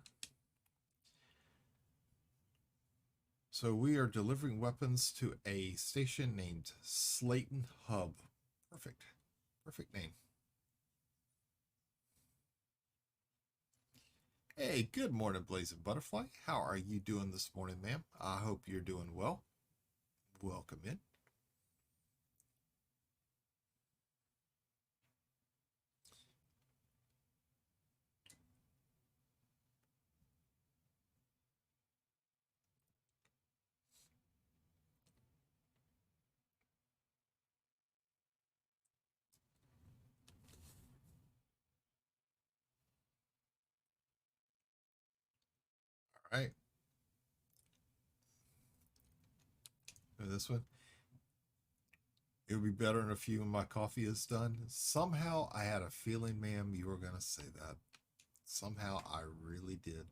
So we are delivering weapons to a station named Slayton Hub. Perfect. Perfect name. Hey, good morning, Blazing Butterfly. How are you doing this morning, ma'am? I hope you're doing well. Welcome in. All right. This one. It'll be better in a few when my coffee is done. Somehow I had a feeling, ma'am, you were going to say that. Somehow I really did.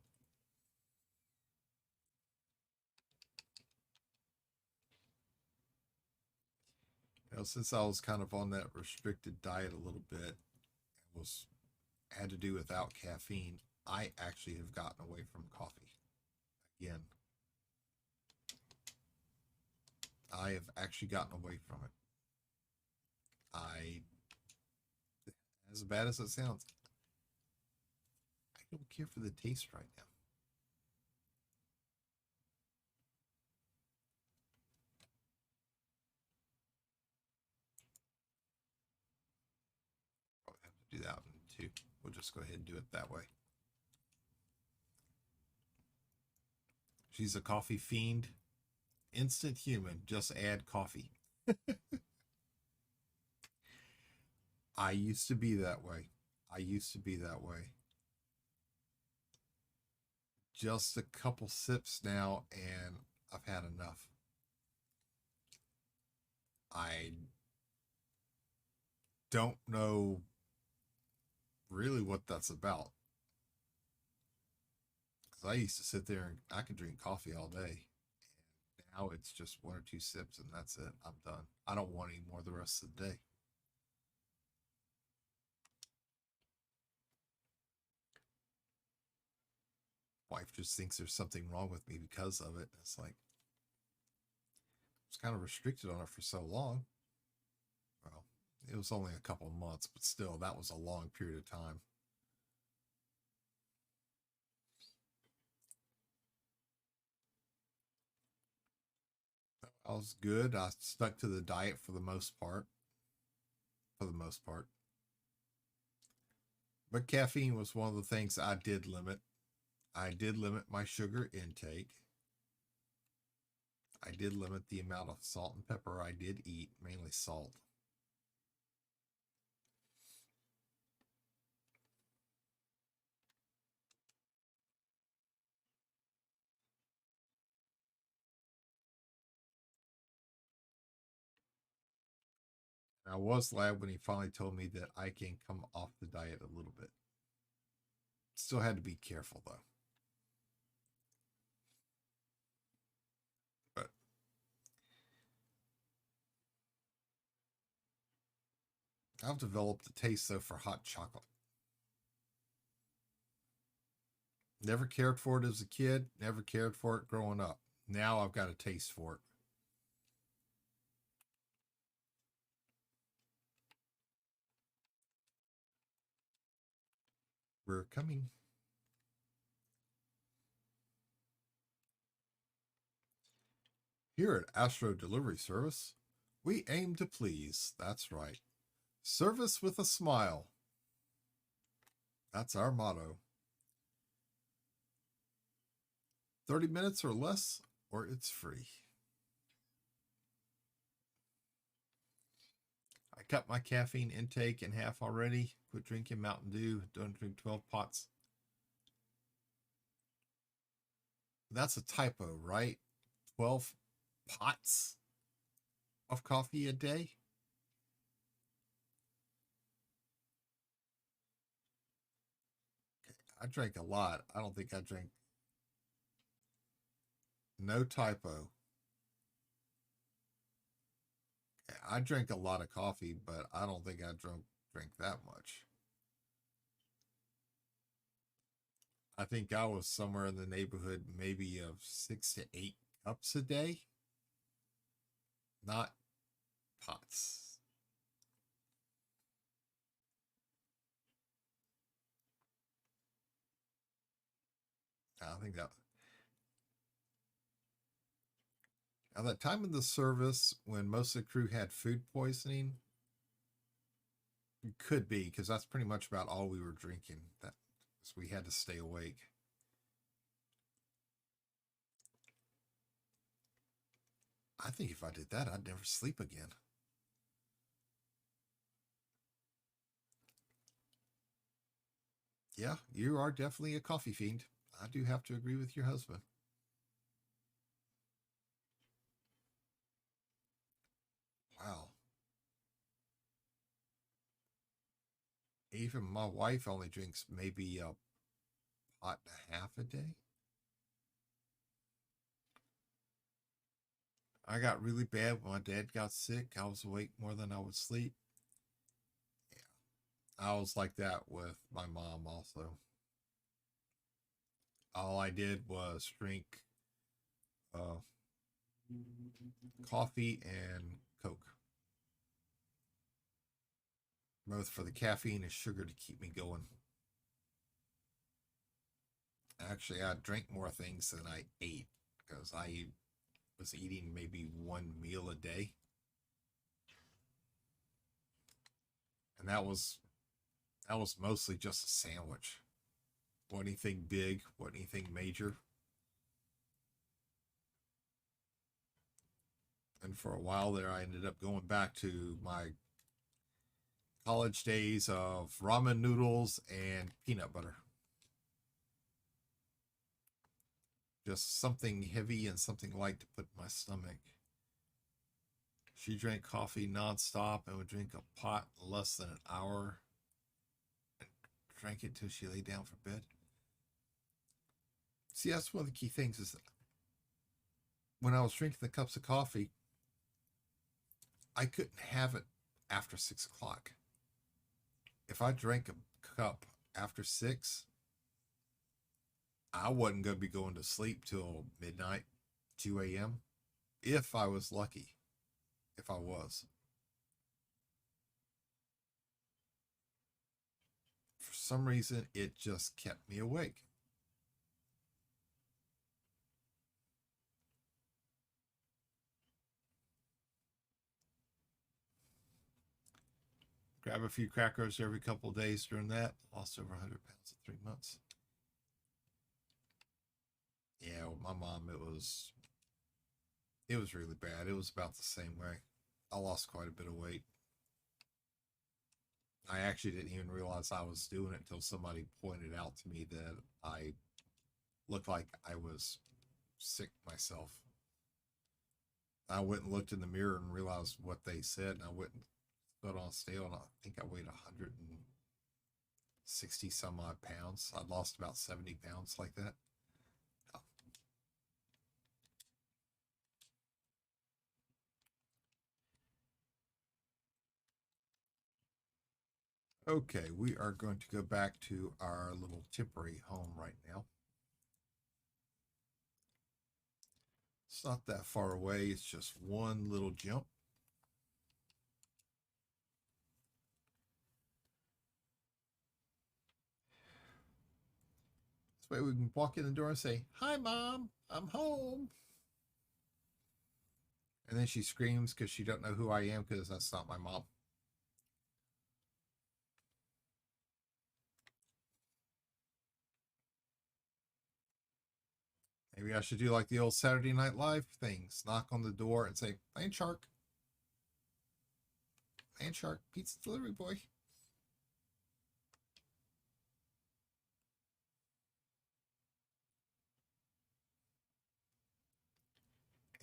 Since I was kind of on that restricted diet a little bit, was had to do without caffeine, I actually have gotten away from coffee again. I have actually gotten away from it. I, as bad as it sounds, I don't care for the taste right now. Probably have to do that one too. We'll just go ahead and do it that way. She's a coffee fiend. Instant human. Just add coffee. I used to be that way. I used to be that way. Just a couple sips now, and I've had enough. I don't know really what that's about. Because I used to sit there and I could drink coffee all day. And now it's just one or two sips and that's it. I'm done. I don't want any more the rest of the day. Wife just thinks there's something wrong with me because of it. It's like, I was kind of restricted on it for so long. Well, it was only a couple of months, but still, that was a long period of time. I was good. I stuck to the diet for the most part. For the most part. But caffeine was one of the things I did limit. I did limit my sugar intake. I did limit the amount of salt and pepper I did eat, mainly salt. I was glad when he finally told me that I can come off the diet a little bit. Still had to be careful though. But I've developed a taste though for hot chocolate. Never cared for it as a kid, never cared for it growing up. Now I've got a taste for it. We're coming. Here at Astro Delivery Service, we aim to please. That's right. Service with a smile. That's our motto. 30 minutes or less, or it's free. I cut my caffeine intake in half already. Quit drinking Mountain Dew. Don't drink 12 pots. That's a typo, right? 12 pots of coffee a day? I drank a lot. I don't think I drank. No typo. I drank a lot of coffee, but I don't think I drank that much. I think I was somewhere in the neighborhood maybe of 6 to 8 cups a day. Not pots. I think that now that time in the service when most of the crew had food poisoning, it could be because that's pretty much about all we were drinking. That so we had to stay awake. I think if I did that, I'd never sleep again. Yeah, you are definitely a coffee fiend. I do have to agree with your husband. Wow. Even my wife only drinks maybe a pot and a half a day. I got really bad when my dad got sick. I was awake more than I would sleep. Yeah. I was like that with my mom also. All I did was drink uh, coffee and Coke, both for the caffeine and sugar to keep me going. Actually, I drank more things than I ate because I was eating maybe one meal a day. And that was mostly just a sandwich. Wasn't anything big, wasn't anything major. And for a while there, I ended up going back to my college days of ramen noodles and peanut butter. Just something heavy and something light to put in my stomach. She drank coffee nonstop and would drink a pot in less than an hour and drank it till she lay down for bed. See, that's one of the key things is that when I was drinking the cups of coffee, I couldn't have it after 6 o'clock. If I drank a cup after 6, I wasn't going to be going to sleep till midnight, 2 a.m. If I was lucky. If I was. For some reason, it just kept me awake. Grab a few crackers every couple of days during that. Lost over 100 pounds in 3 months. Yeah, with my mom, it was really bad. It was about the same way. I lost quite a bit of weight. I actually didn't even realize I was doing it until somebody pointed out to me that I looked like I was sick myself. I went and looked in the mirror and realized what they said, and I went and Put on scale, and I think I weighed 160 some odd pounds. I lost about 70 pounds like that. Okay, we are going to go back to our little temporary home right now. It's not that far away. It's just one little jump. This way we can walk in the door and say, "Hi, Mom, I'm home." And then she screams because she don't know who I am because that's not my mom. Maybe I should do like the old Saturday Night Live things. Knock on the door and say, "Land Shark. Land Shark, pizza delivery boy."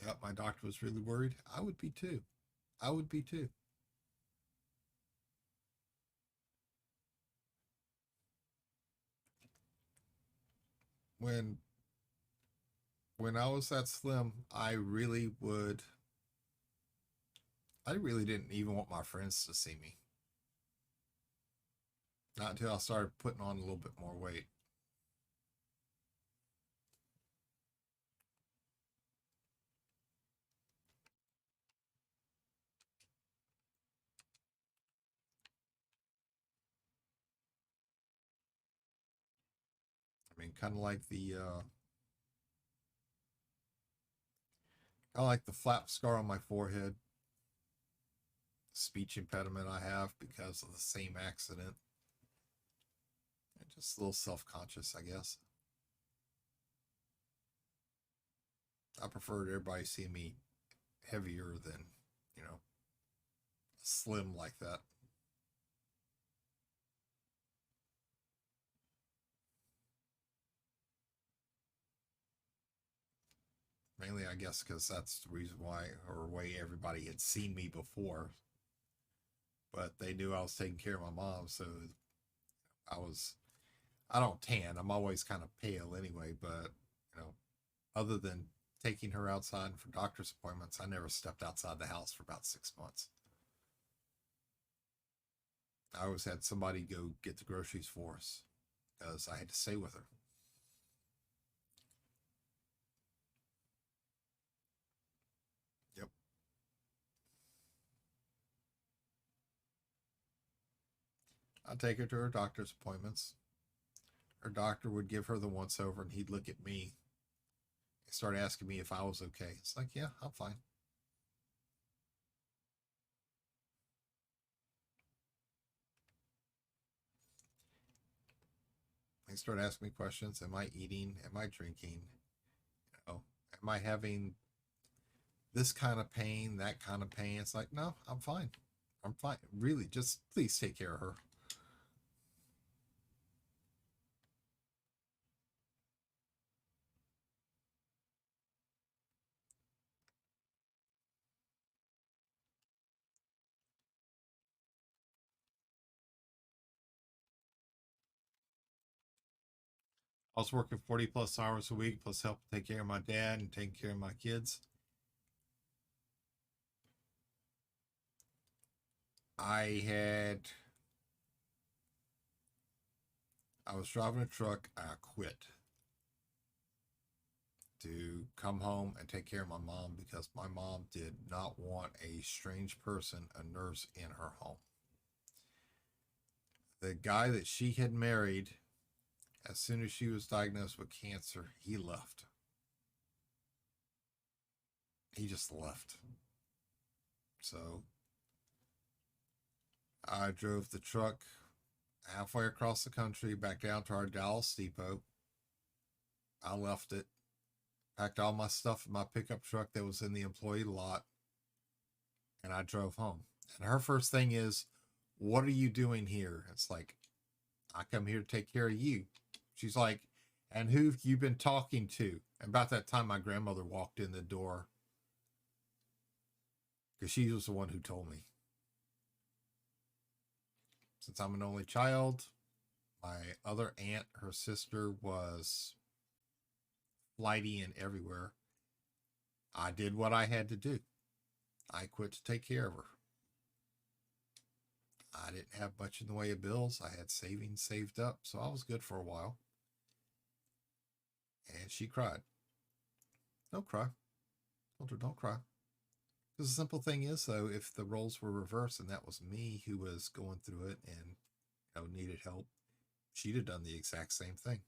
Yep, my doctor was really worried. I would be too. I would be too. When when I was that slim, I really didn't even want my friends to see me. Not until I started putting on a little bit more weight. I mean, kind of like the flap scar on my forehead, speech impediment I have because of the same accident. And just a little self-conscious, I guess. I preferred everybody see me heavier than, you know, slim like that. Mainly, I guess, because that's the reason why, or way everybody had seen me before. But they knew I was taking care of my mom, so I was. I don't tan. I'm always kind of pale anyway. But other than taking her outside for doctor's appointments, I never stepped outside the house for about 6 months. I always had somebody go get the groceries for us because I had to stay with her. Yep. I'd take her to her doctor's appointments. Her doctor would give her the once over and he'd look at me and start asking me if I was okay. It's like, yeah, I'm fine. They start asking me questions. Am I eating? Am I drinking? Am I having this kind of pain, that kind of pain? It's like, no, I'm fine. I'm fine. Really, just please take care of her. I was working 40 plus hours a week, plus help take care of my dad and taking care of my kids. I was driving a truck. I quit to come home and take care of my mom because my mom did not want a strange person, a nurse, in her home. The guy that she had married, as soon as she was diagnosed with cancer, he left. He just left. So I drove the truck halfway across the country back down to our Dallas depot. I left it, packed all my stuff in my pickup truck that was in the employee lot, and I drove home. And her first thing is, "What are you doing here?" It's like, "I come here to take care of you." She's like, "And who've you been talking to?" And about that time, my grandmother walked in the door because she was the one who told me. Since I'm an only child, my other aunt, her sister, was flighty and everywhere. I did what I had to do. I quit to take care of her. I didn't have much in the way of bills. I had savings saved up, so I was good for a while. And she cried. Don't cry. I told her, don't cry. Because the simple thing is, though, if the roles were reversed and that was me who was going through it and needed help, she'd have done the exact same thing.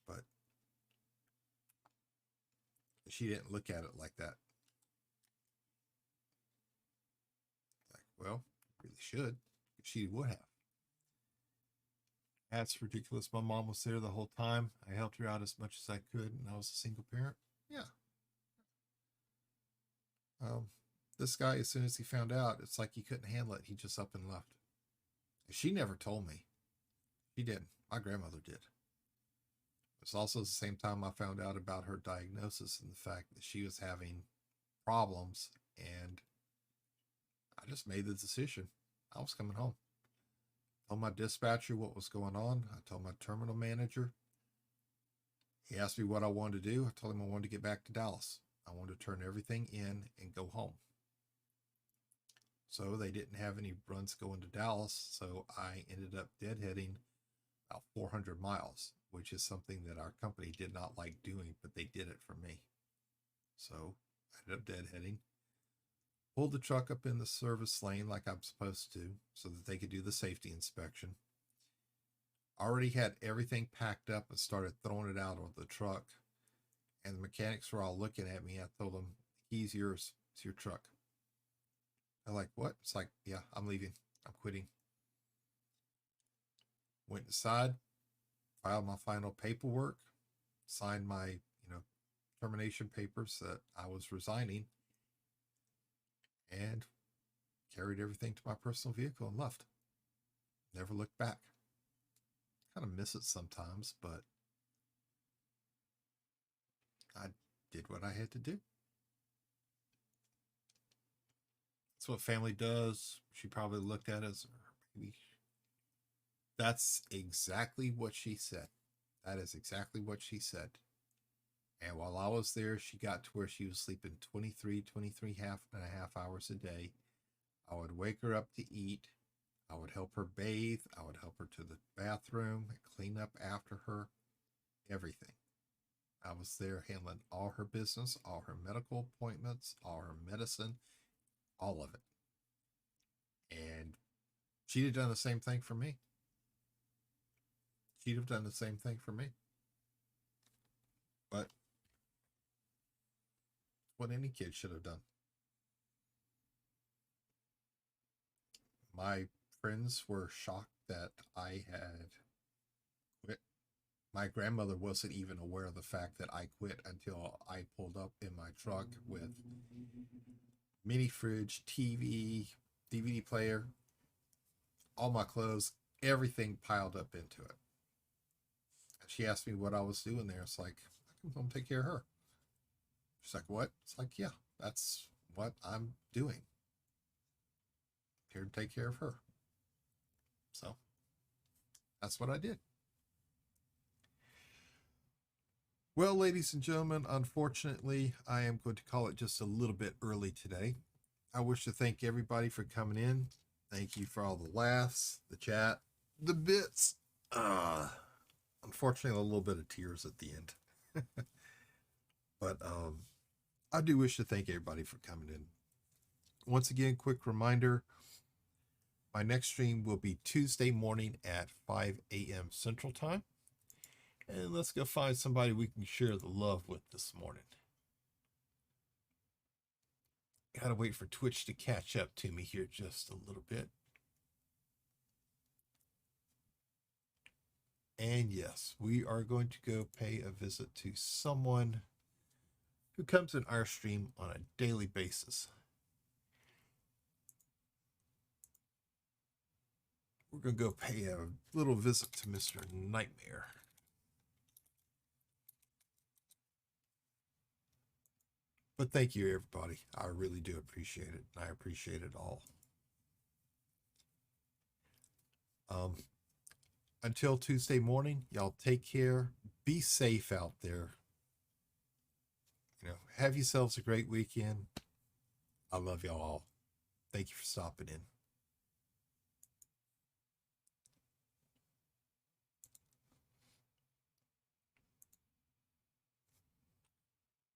But she didn't look at it like that. Like, well, really should. She would have. That's ridiculous. My mom was there the whole time. I helped her out as much as I could, and I was a single parent. Yeah. This guy, as soon as he found out, it's like he couldn't handle it. He just up and left. She never told me. She didn't. My grandmother did. It's also the same time I found out about her diagnosis and the fact that she was having problems, and I just made the decision. I was coming home. I told my dispatcher what was going on. I told my terminal manager. He asked me what I wanted to do. I told him I wanted to get back to Dallas. I wanted to turn everything in and go home. So they didn't have any runs going to Dallas, so I ended up deadheading about 400 miles, which is something that our company did not like doing, but they did it for me. So I ended up deadheading, pulled the truck up in the service lane like I'm supposed to so that they could do the safety inspection. Already had everything packed up and started throwing it out of the truck. And the mechanics were all looking at me. I told them, "He's yours. It's your truck." They're like, "What?" It's like, "Yeah, I'm leaving. I'm quitting." Went inside, filed my final paperwork, signed my, termination papers that I was resigning, and carried everything to my personal vehicle and left. Never looked back. Kind of miss it sometimes, but I did what I had to do. That's what family does. She probably looked at us, maybe. That's exactly what she said. That is exactly what she said. And while I was there, she got to where she was sleeping 23 half and a half hours a day. I would wake her up to eat. I would help her bathe. I would help her to the bathroom, clean up after her, everything. I was there handling all her business, all her medical appointments, all her medicine, all of it. And she'd have done the same thing for me. She'd have done the same thing for me. But what any kid should have done. My friends were shocked that I had quit. My grandmother wasn't even aware of the fact that I quit until I pulled up in my truck with mini fridge, TV, DVD player, all my clothes, everything piled up into it. And she asked me what I was doing there. It's like, I come home take care of her. She's like, what? It's like, yeah, that's what I'm doing. Here to take care of her. So that's what I did. Well, ladies and gentlemen, unfortunately, I am going to call it just a little bit early today. I wish to thank everybody for coming in. Thank you for all the laughs, the chat, the bits. Unfortunately, a little bit of tears at the end. But I do wish to thank everybody for coming in. Once again, quick reminder, my next stream will be Tuesday morning at 5 a.m. Central Time. And let's go find somebody we can share the love with this morning. Gotta wait for Twitch to catch up to me here just a little bit. And yes, we are going to go pay a visit to someone who comes in our stream on a daily basis. We're going to go pay a little visit to Mr. Nightmare. But thank you, everybody. I really do appreciate it. I appreciate it all. Um, until Tuesday morning, y'all take care. Be safe out there. Have yourselves a great weekend. I love y'all all. Thank you for stopping in.